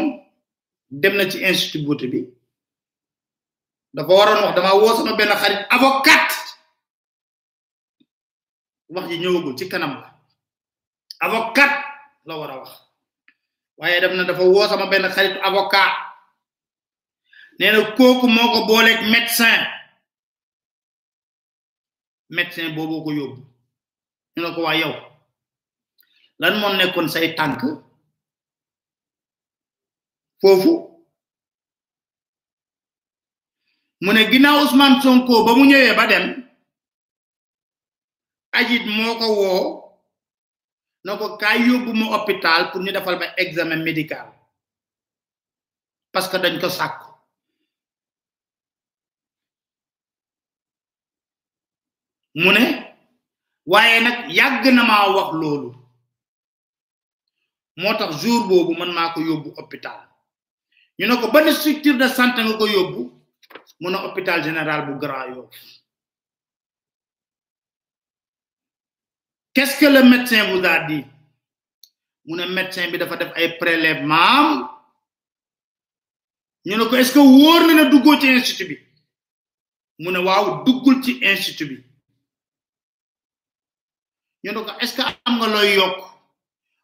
dem na ci institut beauté bi dafa waroon wax dama woo sama benn xarit avocat wax ji ñëwagul ci kanam la avocat la war a wax waaye dem na dafa woo sama benn xaritu avocat nee na kooku moo ko booleeg médecin boobu ko yóbbu ñu ne ko waa yow lan moo nekkoon say tànk foofu mu ne ginnaaw Ousmane Sonko ba mu ñëwee ba dem Adji moo ko woo na ko kaay yóbbu mu hôpital pour ñu defal ba examen médical parce que dañ ko sàkku mu ne waaye nag yàgg na maa wax loolu moo tax jour boobu man maa ko yóbbu hôpital ñu ne ko ban structure de santé nga ko yóbbu mu ne hôpital général bu Grand Yoff qu'est-ce que le médecin vous a dit mu ne médecin bi dafa def ay prélèvement ñu ne ko est-ce que wóor na ne duggoo ci institut bi mu ne waaw duggul ci institut bi ñu ne ko est-ce que am nga looy yokk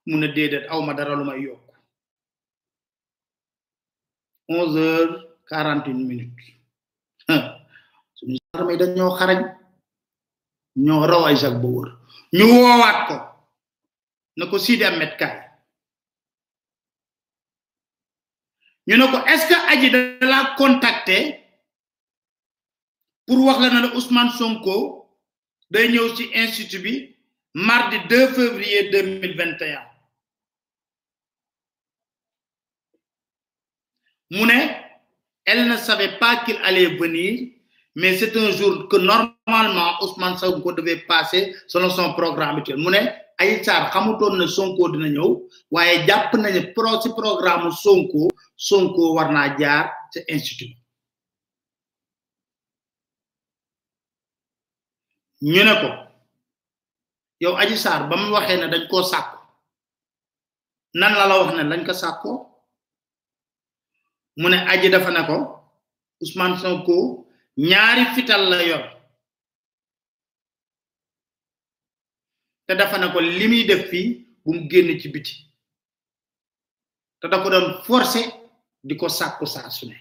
mu ne déedéet aw ma dara lu may yokk 11h41 suñu armée dañoo xarañ ñoo raw ay Jacques Bauer ñu woowaat ko na ko Sidi Ahmed kaay ñu ne ko est-ce que Adji da la contacté pour wax la na la Ousmane Sonko day ñëw ci institut bi mardi 2 février 2021 mu ne elle ne savait pas qu'il allait venir mais c'est un jour que normalement Ousmane Sonko devait passer selon son programme habituel mu ne Adji Sarr xamutoon na Sonko dina ñëw waaye jàpp nañu ci programme Sonko war naa jaar ci institut ñu ne ko yow Adji Sarr bam waxé né dañ ko sakku nan la wax né lañ ko sakko mu né Adji dafa ne ko Ousmane Sonko ñaari fital la yor té dafa ne ko limi def fi bu mu génn ci biti té da ko doon forcer diko sakku sa suné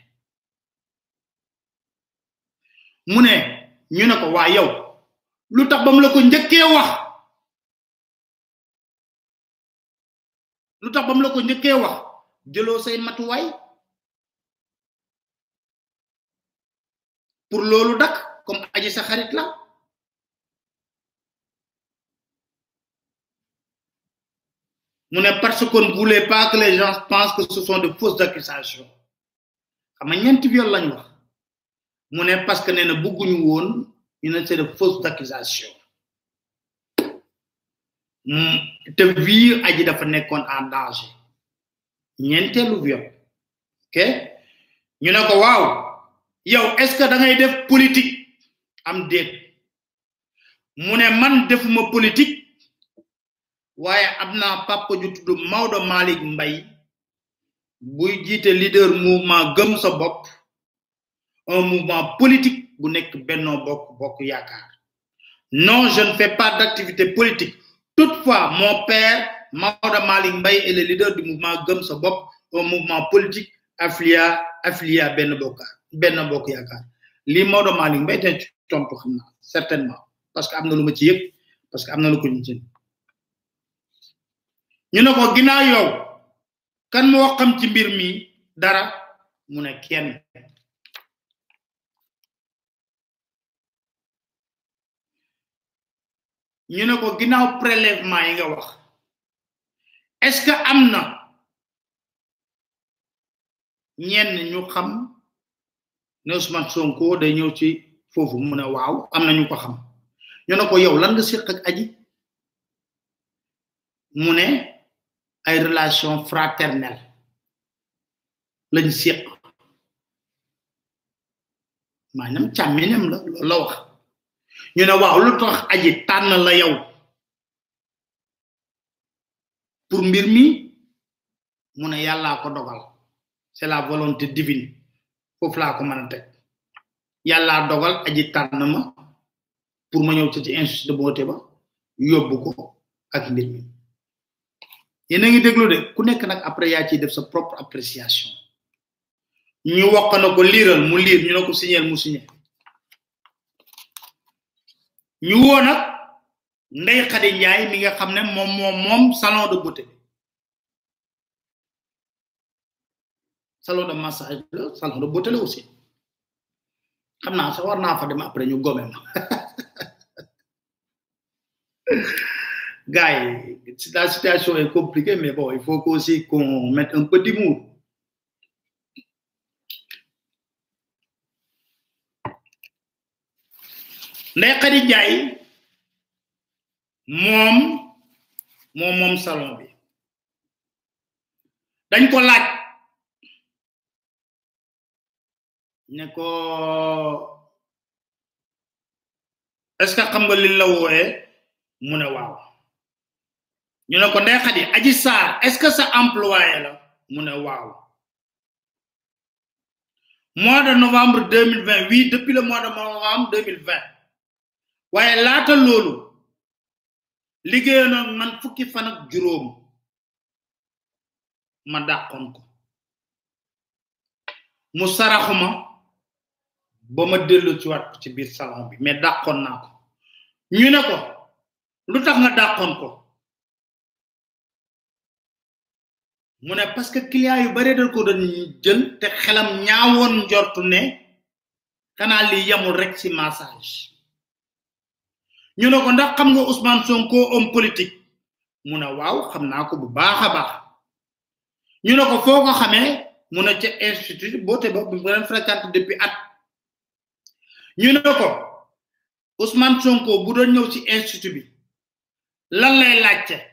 mu né ñu ne ko wa yow lutax bam la ko ñëkke wax lutax bam la ko ñëkke wax jëlo say matuway pour lolu dak comme Adji sa xarit la mu ne parce qu'on ne voulait pas que les gens pensent que ce sont de fausses accusations xam nga ñent viol lañ wax mu ne parce que néna bëgguñu woon ñu ne c'est de fausses accusations te vie Adji dafa nekkon en danger ñentelu viol ok ñu ne ko waaw yow est-ce que da ngay def politique am déet mu ne man defuma politique waye amna papa ju tuddu Maodo Malick Mbaye buy jité leader mouvement gëm sa bop un mouvement politique bu nek Benno Bokk Yaakaar non je ne fais pas d'activité politique toutefois mon père Maodo Malick Mbaye est le leader du mouvement gëm sa bop un mouvement politique affilié à Benno Bokk Yaakaar li Maodo Malick Mbaye té tontu xamna certainement parce que amna luma ci yépp parce que amna lu ko ñu ci ñu ne ko ginaaw yow kan mo xam ci mbir mi dara mu ne kenn ñu ne ko ginaaw prélèvement yi nga wax est-ce que amna ñenn ñu xam ne Ousmane Sonko day ñëw ci fofu mu ne waaw amna ñu ko xam ñu ne ko yow lan nga séq ak Adji mu ne ay relation fraternelle lañ séq manam chaminem la wax ñu ne waaw lu tax Adji tan la yow pour mbir mi mu ne yalla ko dogal c'est la volonté divine fofu la ko mëna tek yalla dogal Adji tan ma pour ma ñew ci institut de beauté ba yobbu ko ak mbir mi yéna ngi déglu de ku nekk nak après ya ci def sa propre appréciation ñu wax na ko liral mu lire ñu nako signer mu signer ñu wo nak Ndey Khady Ndiaye mi nga xamne mom salon de beauté salon de massage salon de beauté aussi xamna sa war na fa dem après ñu gomé ma Guy, la situation est compliquée, mais bon, il faut aussi qu'on mette un peu d'humour. Ndey Khady Ndiaye mom salon bi dañ ko laaj ne ko est-ce que xam nga li la woyé mu ne waaw ñu ne ko Ndey Khady Adji Sarr est-ce que ça employé la mu ne waaw mois de novembre 2020 oui depuis le mois de novembre 2020 waye laata lolu liggéeyoon ak man fukki fan ak juroom ma dàqoon ko mu saraxuma ba ma dellu ci wat ci biir salon bi mais dàqoon naa ko ñu ne ko lutax nga dàqoon ko mu ne parce que client yu bari dal ko doon jël te xelam ñaawon njortu ne xana li yamul rek ci massage ñu ne ko ndax xam nga Ousmane Sonko homme politique mu ne waaw xamna ko bu baaxa baax ñu ne ko foko xamé mu ne ci institut beauté ba bu len fréquente depuis at ñu ne ko Ousmane Sonko bu doon ñew ci institut bi lan lay laccé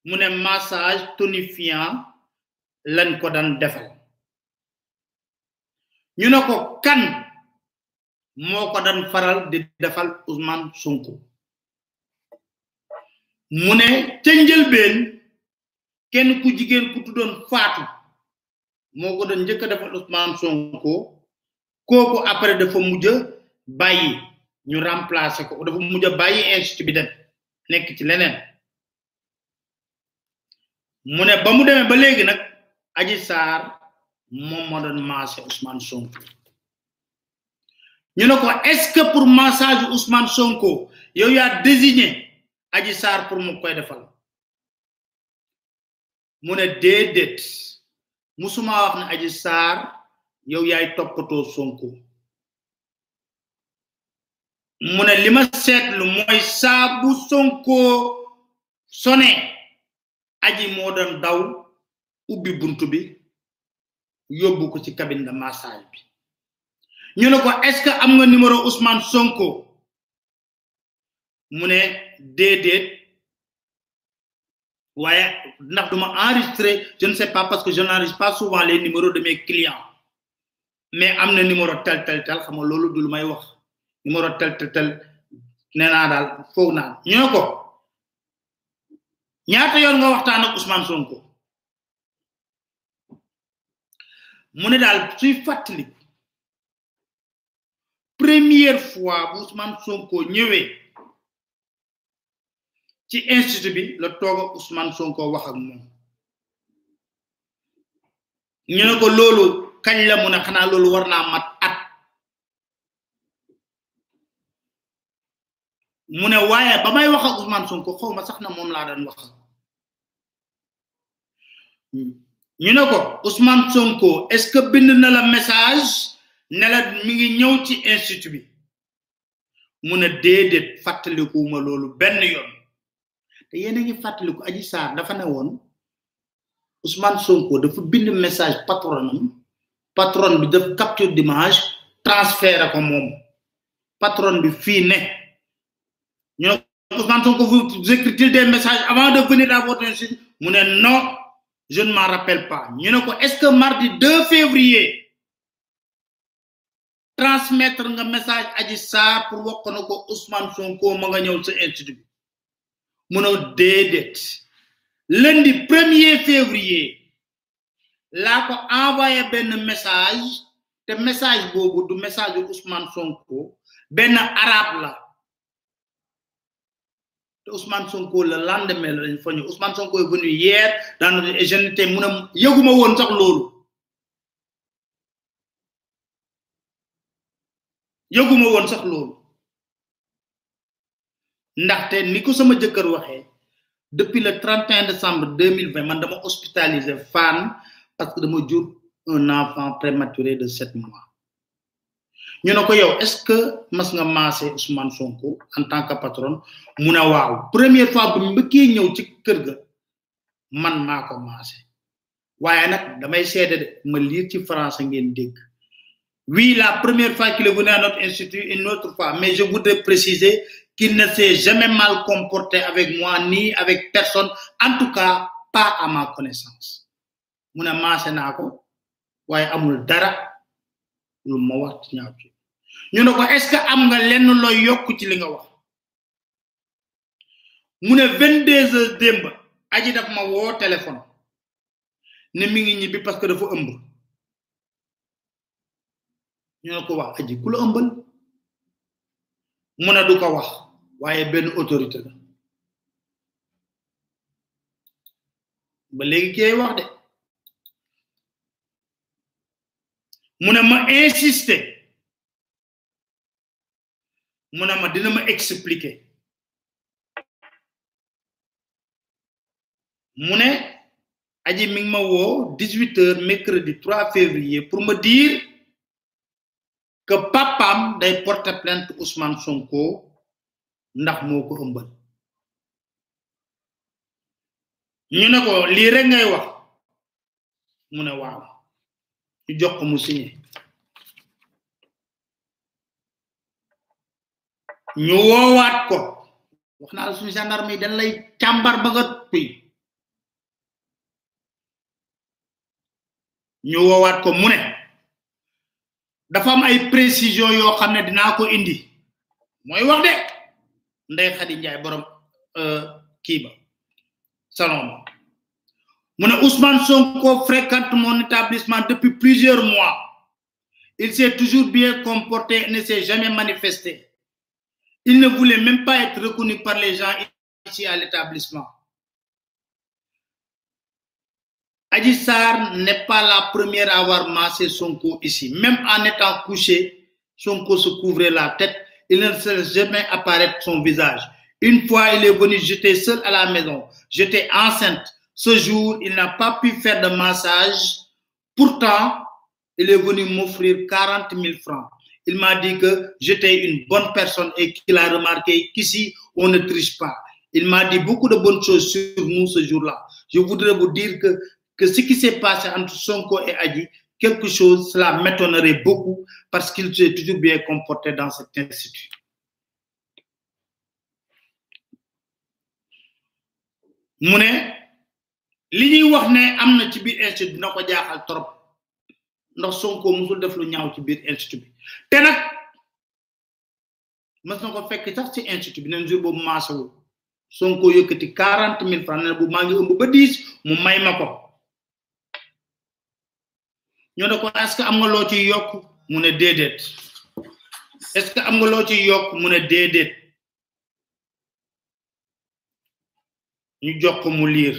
mu ne massage tonifiant lañ ko dan defal ñu ne ko kan moko dan faral di defal Ousmane Sonko mune ca njëlbeen kenn ku jigen ku tudon Fatou moko dan njëkk defal Ousmane Sonko koku après dafa mujj bayyi ñu remplacer ko dafa mujj bayyi institut bi dem nek ci leneen mune ba mu demee ba légui nak Adji Sarr mom mo don massé Ousmane Sonko ñu ne ko est-ce que pour massage Ousmane Sonko yow ya désigné Adji Sarr pour mu koy defal mu ne déedéet musuma wax ne Adji Sarr yow yaay toppatoo Sonko mu ne lima seetlu mooy saabu Sonko sone Adji moo doon daw ubbi buntu bi yóbbu ko ci cabine de massage bi ñu ne ko est-ce que am nga numéro Ousmane Sonko mu ne déedéet waaye ndax duma enregistrer je ne sais pas parce que je n'enregistre pas souvent les numéros de mes clients mais amna numéro tel xam nga lolu dul may wax numéro tel néna dal foog na ñu ko ñaata yoon nga waxtaan ak Ousmane Sonko mu ne dal suy fatali première fois Ousmane Sonko ñëwé ci institut bi la toga Ousmane Sonko wax ak mom ñu ne ko lolu kañ la mu ne xana lolu warna mat at mu ne waye ba may wax ak Ousmane Sonko xawma sax na mom la daan wax ñu ne ko Ousmane Sonko est-ce que bind na la message ne la mi ngi ñëw ci institut bi mu ne déedéet fàttalikuma lolu benn yoon te yéen a ngi fàttaliku Adji Sarr dafa ne woon Ousmane Sonko dafa bind message patron bi def capture d'image transféré ko moom patron bi fii ne ñu Ousmane Sonko vous écrit des messages avant de venir à votre institut mu ne non je ne m'en rappelle pas ñu ne ko est-ce que mardi 2 février transmettre nga message Adji Sarr pour wax ko nako Ousmane Sonko ma nga ñëw sa institut bi mu ne déedéet lundi 1er février la ko envoyé ben message te message bobu du message de Ousmane Sonko ben arabe la te Ousmane Sonko le lendemain lañ fa ñu Ousmane Sonko est venu hier dans notre jeunité mu ne yeguma won sax lolu yeguma won sax lolu ndaxte niko sama jëkkër waxé depuis le 31 décembre 2020 man dama hospitalisé fan parce que dama jur un enfant prématuré de 7 mois ñu nako yow est-ce que mas nga massé Ousmane Sonko en tant que patron mu na waaw première fois bu mbëkké ñëw ci kër ga man mako massé waye nak damay sédé de ma lire ci français ngeen dégg oui la première fois qu'il est venu à notre institut une autre fois mais je voudrais préciser qu'il ne s'est jamais mal comporté avec moi ni avec personne en tout cas pas à ma connaissance mu na massé nako waye amul dara lu ma wax ci ñaaw ci ñu ne ko est-ce que am nga lenn loy yokku ci li nga wax mu ne 22h demb Adji daf ma wo téléphone ne mi ngi ñibi parce que dafa ëmb ñu ne ko wax Adji ku la ëmbal mu ne du ko wax waye ben autorité la ba légui kay wax de mu ne ma insister mu ne ma dina ma expliquer mu ne Adji mi ngi ma wo 18h mercredi 3 février pour me dire que papam day porter plainte Ousmane Sonko ndax moko ëmbal ñu ne ko li rek ngay wax mu ne waaw ñu jox ko mu signé ñu woowaat ko wax na la suñu gendarme yi dañ lay càmbar ba nga tuy ñu woowaat ko mu ne dafa am ay précision yoo xam ne dinaa ko indi mooy wax de Ndeye Khady Ndiaye borom kii ba salon ba mu ne Ousmane Sonko fréquente mon établissement depuis plusieurs mois. Il s'est toujours bien comporté et ne s'est jamais manifesté. Il ne voulait même pas être reconnu par les gens ici à l'établissement. Adji Sarr n'est pas la première à avoir massé Sonko ici. Même en étant couché, Sonko se couvrait la tête. Il ne laissait jamais apparaître son visage. Une fois, il est venu, j'étais seul à la maison. J'étais enceinte. Ce jour, il n'a pas pu faire de massage. Pourtant, il est venu m'offrir 40 000 francs. Il m'a dit que j'étais une bonne personne et qu'il a remarqué qu'ici, on ne triche pas. Il m'a dit beaucoup de bonnes choses sur nous ce jour-là. Je voudrais vous dire que ce qui s'est passé entre Sonko et Adji, quelque chose, cela m'étonnerait beaucoup parce qu'il s'est toujours bien comporté dans cet institut. Mu ne li ñuy wax ne am na ci biir institut dina ko jaaxal trop ndax Sonko musul def lu ñaaw ci biir institut bi te nag mas na ko fekk sax ci institut bi neen jour boobu maasawul Sonko yëkkati 40 000 francs ne bu maa ngi ëmb ba 10 mu may ma ko ñoo ne ko est-ce que am nga loo ci yokk mu ne déedéet est-ce que am nga loo ci yokk mu ne déedéet ñu jox ko mu lire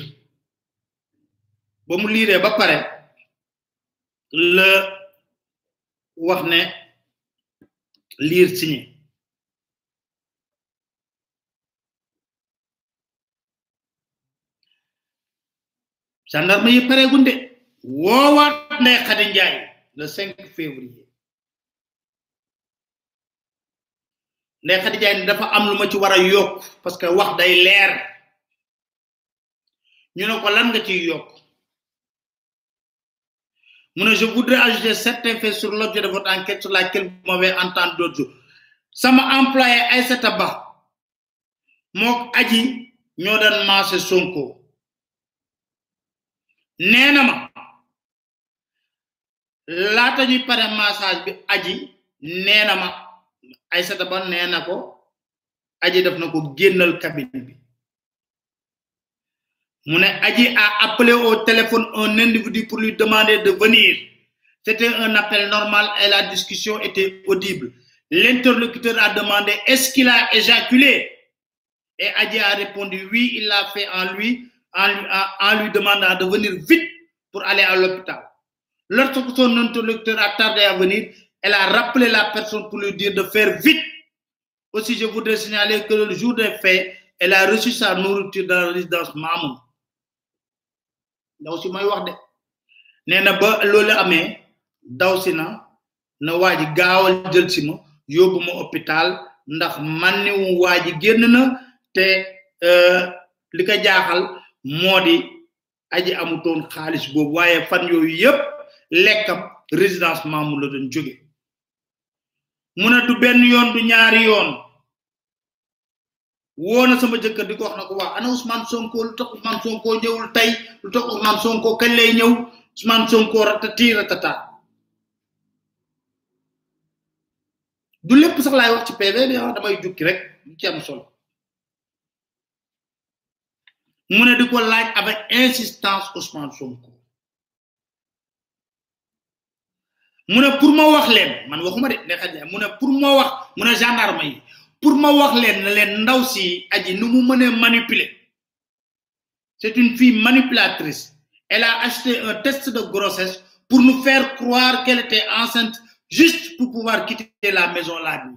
ba mu lire ba pare le wax ne lire signé gendarme yi pare gunde woowaat Ndeye Khady Ndiaye le 5 février Ndeye Khady Ndiaye dafa am lu ma ci war a yokk parce que wax day leer ñu ne ko lan nga ciy yokk mu ne je voudrais ajouter certains faits sur l'objet de votre enquête sur laquelle vous m'avez entendu d'autres jours sama employé Aïssata Ba mook Adji ñoo doon maase Sonko nee na ma laata ñuy pare massage bi Adji nee na ma Aïssata Ba nee na ko Adji def na ko génnal cabine bi Mune Adji a appelé au téléphone un individu pour lui demander de venir. C'était un appel normal et la discussion était audible. L'interlocuteur a demandé est-ce qu'il a éjaculé? Et Adji a répondu oui, il l'a fait en lui demandant de venir vite pour aller à l'hôpital. Lorsque son interlocuteur a tardé à venir, elle a rappelé la personne pour lui dire de faire vite. Aussi, je voudrais signaler que le jour des faits, elle a reçu sa nourriture dans la résidence Mamoun. Ndaw si may wax de neena ba lolou amé daw si na waji gaawal jël ci ma yobuma hôpital ndax man ni waji genn na te li ka jaaxal modi Adji amutoon xaliss bobu waye fan yoyu yépp lekkam résidence Mamoun la doon joggé muna du benn yoon du ñaari yoon wona sama jëkkër diko wax nako wa ana Ousmane Sonko lu tax Ousmane Sonko ñewul tay lu tax Ousmane Sonko kañ lay ñew Ousmane Sonko ratati ratata du lepp sax lay wax ci PV bi damay jukki rek ci am solo mu ne diko laaj avec insistance Ousmane Sonko mu ne pour ma wax len man waxuma de ne xaj mu ne pour ma wax mu ne gendarme yi pour ma wax len ndaw si Adji nu mu mëne manipuler c'est une fille manipulatrice elle a acheté un test de grossesse pour nous faire croire qu'elle était enceinte juste pour pouvoir quitter la maison la nuit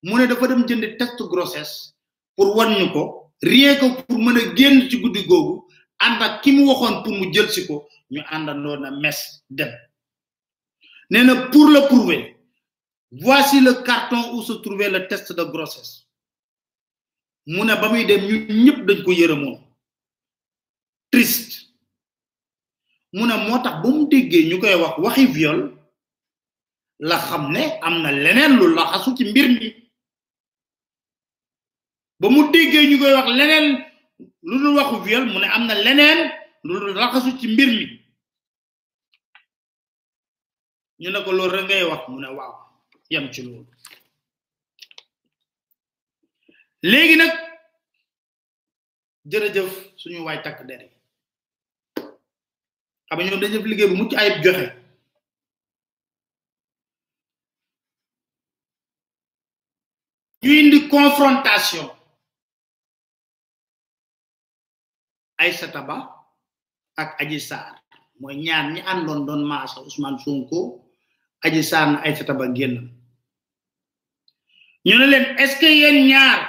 mu ne dafa dem jënd test de grossesse pour wan ñu ko rien que pour mëna génn ci guddi gogu and ak ki mu waxon pour mu jël ci ko ñu andando na mes dem néna pour le prouver voici le carton où se trouvait le test de grossesse. Muna bamuy dem ñun ñëpp dañ ko yërëmoon triste muna motax bu mu déggé ñukoy wax waxi viol la xamné amna leneen lu la xasu ci mbir mi ba mu déggé ñukoy wax leneen lu dul waxu viol mu ne amna leneen lu la xasu ci mbir mi ñu ne ko loolu rek ngay wax mu ne waaw yam ci loolu léegi nag jërëjëf suñu waay takk der yi xam ñoom dañu def liggéey bu mucc ayib joxe ñu indi confrontation Aïssata Ba ak Adji Sarr mooy ñaar ñi àndoon doon maasa Ousmane Sonko Adji Sarr na Aïssata Ba génn ñu ne leen est-ce que yéen ñaar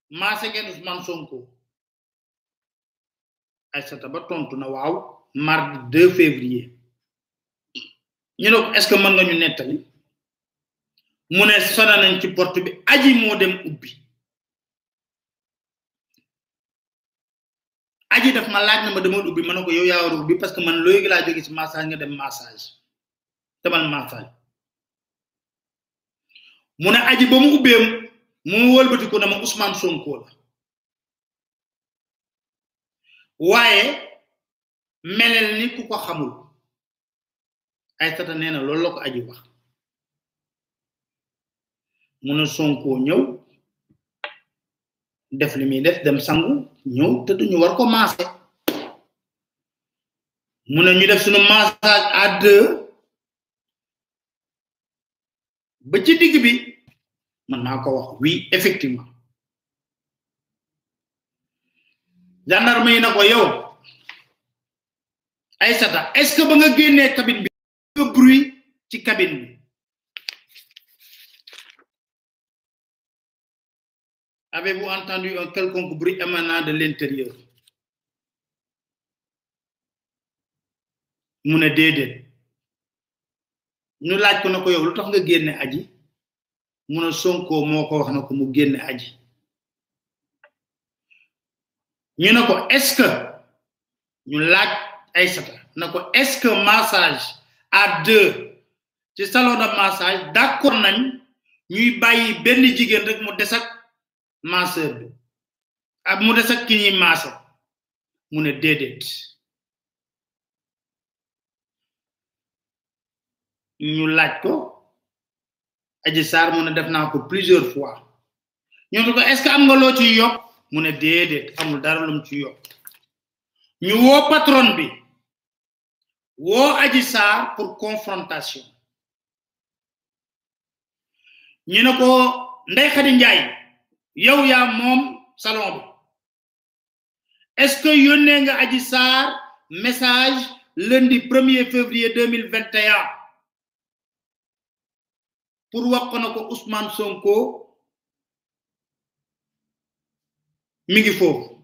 maasa ngeen Ousmane Sonko Aïssata Ba tontu na waaw mardi 2 février ñu ne ko est-ce que mën nga ñu nettali mu ne sona nañ ci porte bi Adji moo dem ubbi Adji daf ma laaj na ma dama ubbi ma ne ko yow yaa war ubbi parce que man léegi laa jóge ci massage nga dem massage demal massage mu ne Adji ba mu ubbee mu wëlbati ko na ma Ousmane Sonko la waaye melel ni ku ko xamul Aïssata nee na loolu la ko Adji wax mu ne Sonko ñëw def li muy def dem sangu ñëw te duñu war ko maase mu ne ñu def suñu massage à 2 ba ci digg bi man naa ko wax oui effectivement gendarme yi na ko yow Aïssata est-ce que ba nga génnee cabine bi nga bruit ci cabine bi avez-vous entendu un quelconque bruit émanant de l'intérieur mu ne déedéet ñu laaj ko na ko yow lu tax nga génne Adji mu ne Sonko moo ko wax na ko mu génne Adji ñu ne ko est-ce que ñu laaj Aïssata na ko est-ce que massage à 2 ci salon de massage d'accord nañ ñuy bàyyi benn jigéen rek mu des ak masseur bi ak mu des ak ki ñuy massé mu ne déedéet ñu laaj ko Adji Sarr mu ne def naa ko plusieurs fois ñu ne ko est-ce que am nga loo ci yokk mu ne déedéet amul dara lu mu ci yokk ñu woo patron bi woo Adji Sarr pour confrontation ñu ne ko Ndeye Khady Ndiaye yow yaa moom salon bi est-ce que yónnee nga Adji Sarr message lundi 1er février 2021 pour wax ko na ko Ousmane Sonko mi ngi foofu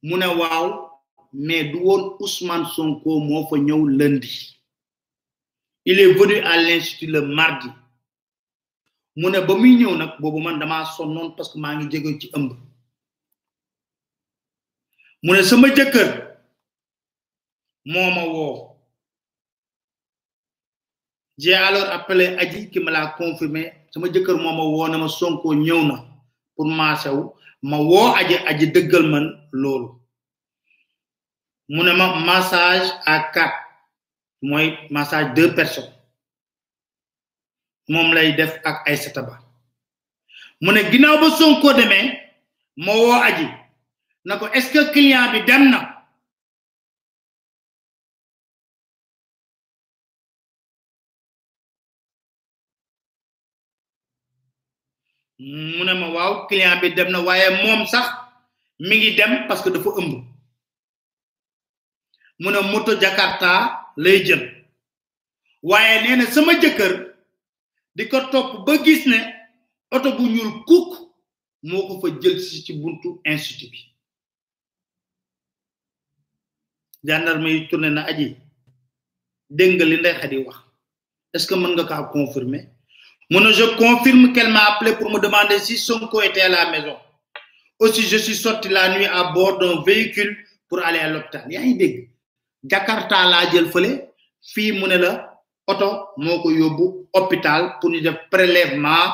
mu ne waaw mais du woon Ousmane Sonko moo fa ñëw lundi il est venu à l'institut le mardi mu ne ba muy ñëw nag boobu man dama sonnoon parce que maa ngi jóge ci ëmb mu ne sama jëkkër moo ma woo j'ai alors appelé Adji qui me l'a confirmé sama jëkkër moo ma woo na ma Sonko ñëw na pour maasew ma woo Adji dëggal man loolu mu ne ma massage à 4 mooy massage 2 personnes moom lay def ak Aïssata Ba mu ne ginnaaw ba Sonko demee ma woo Adji na ko est-ce que client bi dem na mu ne ma waaw client bi dem na waaye moom sax mi ngi dem parce que dafa ëmb mu ne moto Jakarta lay jël waaye nee na sama jëkkër di ko topp ba gis ne oto bu ñuul kuk moo ko fa jël ci buntu institut bi gendarme yi tourné na Adji dégg nga li Ndeye Khady wax est-ce que mën nga kaa confirmer mu ne je confirme qu'elle m'a appelé pour me demander si Sonko était à la maison aussi je suis sorti la nuit à bord d'un véhicule pour aller à l'hôpital yaa ngi dégg Jakarta laa jël fële fii mu ne la oto moo ko yóbbu hôpital pour ñu def prélèvement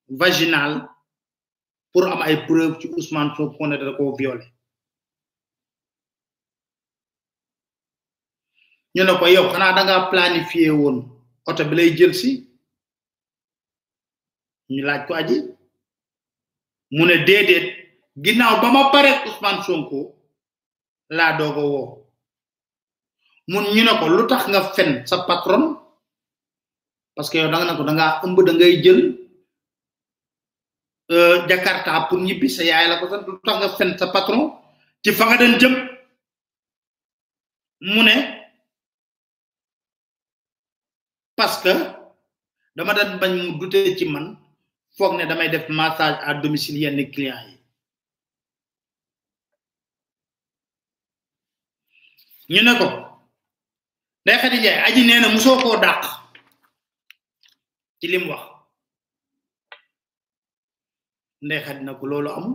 vaginal pour am ay preuve ci Ousmane Sonko ne da ko violé ñu ne ko yow xanaa da nga planifié woon oto bi lay jël si ñu laaj ko aji mu ne déedéet ginnaaw ba ma pare Ousmane Sonko laa doogo woo mun ñu ne ko lu tax nga fen sa patron parce que yow da nga ne ko da ngaa ëmb da ngay jël Jakarta pour ñibbi sa yaay la ko sant lu tax nga fen sa patron ci fa nga den jëm mu ne parce que dama daan bañ mu douté ci man foog ne damay def massage à domicile yenn client yi ñu ne ko day Khady Ndiaye aji nee na musoo koo dàq ci lim wax Ndeye Khady na ko loolu amul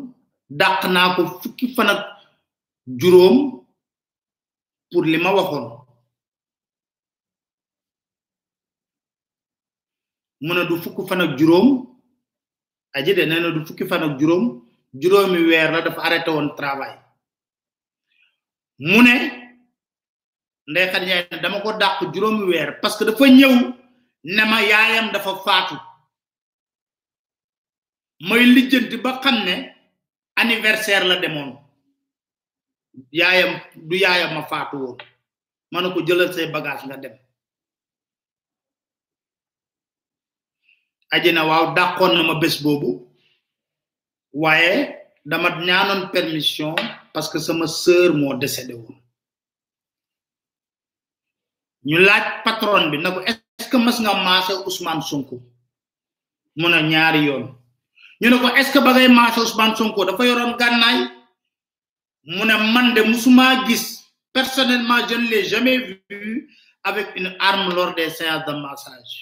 dàq naa ko fukki fan ak juróom pour li ma waxoon mu ne du fukki fan ak juróom aji de nee na du fukki fan ak juróom juróomi weer la dafa arrêté woon travail mu ne Ndeye Khady Ndiaye dama ko dàq juróomi weer parce que dafa ñëw ne ma yaayam dafa faatu may lijjanti ba xam ne anniversaire la demoon yaayam du yaayam ma faatu woon ma ne ko jëlal say bagage nga dem aji na waaw dàqoon na ma bés boobu waaye dama ñaanoon permission parce que sama sœur moo décédé woon ñu laaj patron bi na ko est-ce que mas nga maase Ousmane Sonko mu ne ñaari yoon ñu ne ko est-ce que ba ngay maase Ousmane Sonko dafa yoroon gànnaay mu ne man de musuma gis personnellement je ne l'ai jamais vu avec une arme lors des séances de massage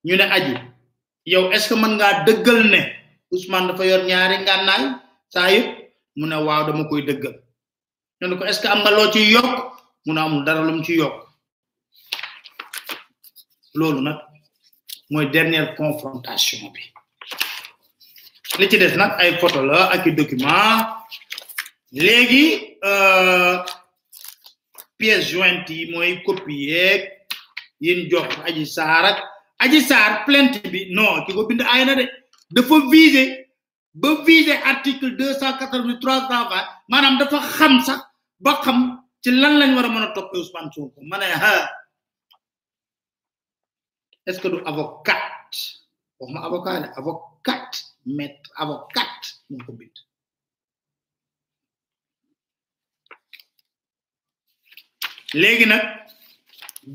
ñu ne aji yow est-ce que mën ngaa dëggal ne Ousmane dafa yor ñaari gànnaay saa yëpp mu ne waaw dama koy dëggal ñu ne ko est-ce que am nga loo ci yokk mu ne amul dara lu mu ci yokk loolu nag mooy dernière confrontation bi li ci des nag ay photo la ak i document léegi pièce jointe yi mooy copier yin jox aji saar ak aji saar plainte bi non ki ko bind ay na de dafa viser ba viser article 283 maanaam dafa xam sax ba xam ci lan lañ war a mën a toppee Ousmane Sonko ma ne est-ce que du avocat wax ma avocat ne avocat maître avocat moo ko bind léegi nag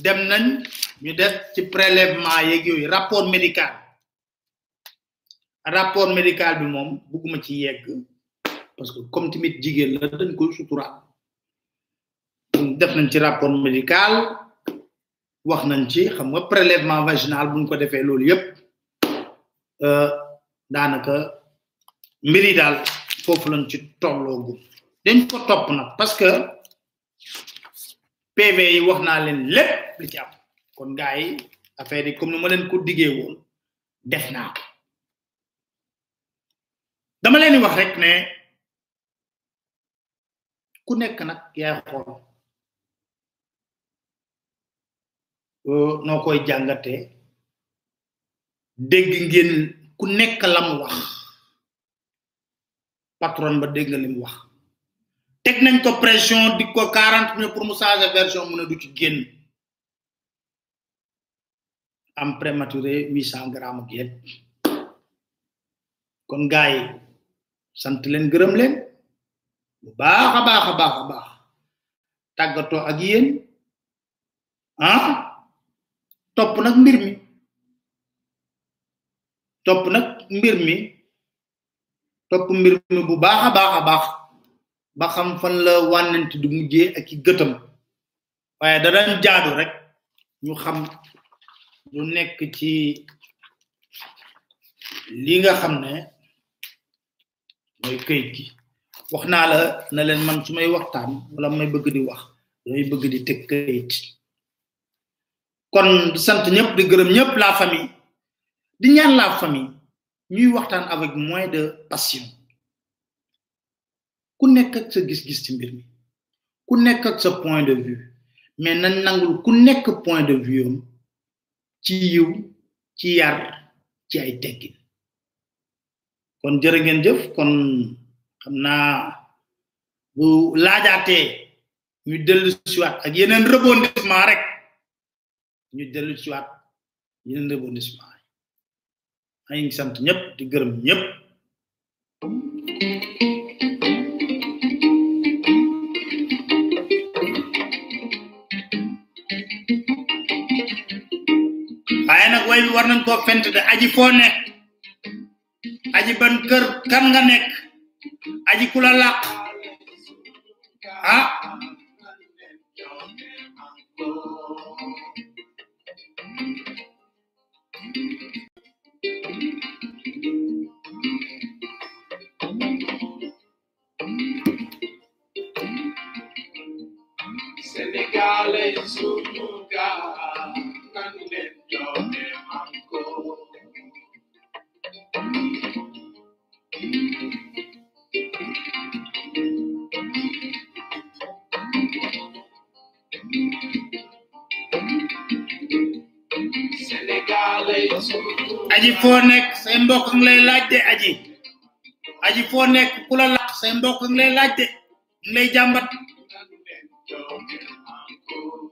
dem nañ ñu def ci prélèvement yeeg yooyu rapport médical bi moom bugguma ci yegg parce que comme tamit jigéen la dañ koy suturaal def nañ ci rapport médical wax nañ ci xam nga prélèvement vaginal buñ ko defee loolu yépp daanaka mbiri daal foofu lañ ci tolloogu dañ ko topp nag parce que PV yi wax naa leen lépp li ci am kon gars yi affaire yi comme ni ma leen ko diggee woon def naa ko dama leen di wax rek ne ku nekk nag yaay xool noo koy jàngatee dégg ngeen ku nekk lam wax patron ba dégg nga lim wax teg nañ ko pression di ko 40 minutes pour mu changer version mu ne du ci génn am prématuré 800 grammes ak yépp kon gaay sant leen gërëm leen bu baax a baax tàggatoo ak yéen topp nag mbir mi bu baax a baax ba xam fan la wànnante du mujjee ak i gëtam waaye da daan jaadu rek ñu xam lu nekk ci li nga xam ne mooy këyit gi wax naa la na leen man su may waxtaan wala may bëgg di wax damay bëgg di teg këyit kon di sant ñëpp di gërëm ñëpp la famille di ñaan la famille ñuy waxtaan avec moins de passion ku nekk ak sa gis-gis ci mbir mi ku nekk ak sa point de vue mais nañ nangul ku nekk point de vue ci yiw ci yar ci ay teggin kon jërë ngeen jëf kon xamna bu laajaatee ñu dellu ci wat ak yeneen rebondissement rek ñu dellu ci wat yeneen rebondissement ay ngi sant ñëpp di gërëm ñëpp ay nak way bi war nañ ko fent de aji fo nek aji ban kër kan nga nek aji kula laq ah Senegalais sunuga nanen jone manko Senegalais sunuga aji fo nek say mbokk ng lay laajte aji fo nek kula laq say mbokk ng lay laajte ng lay jambat nanen jone manko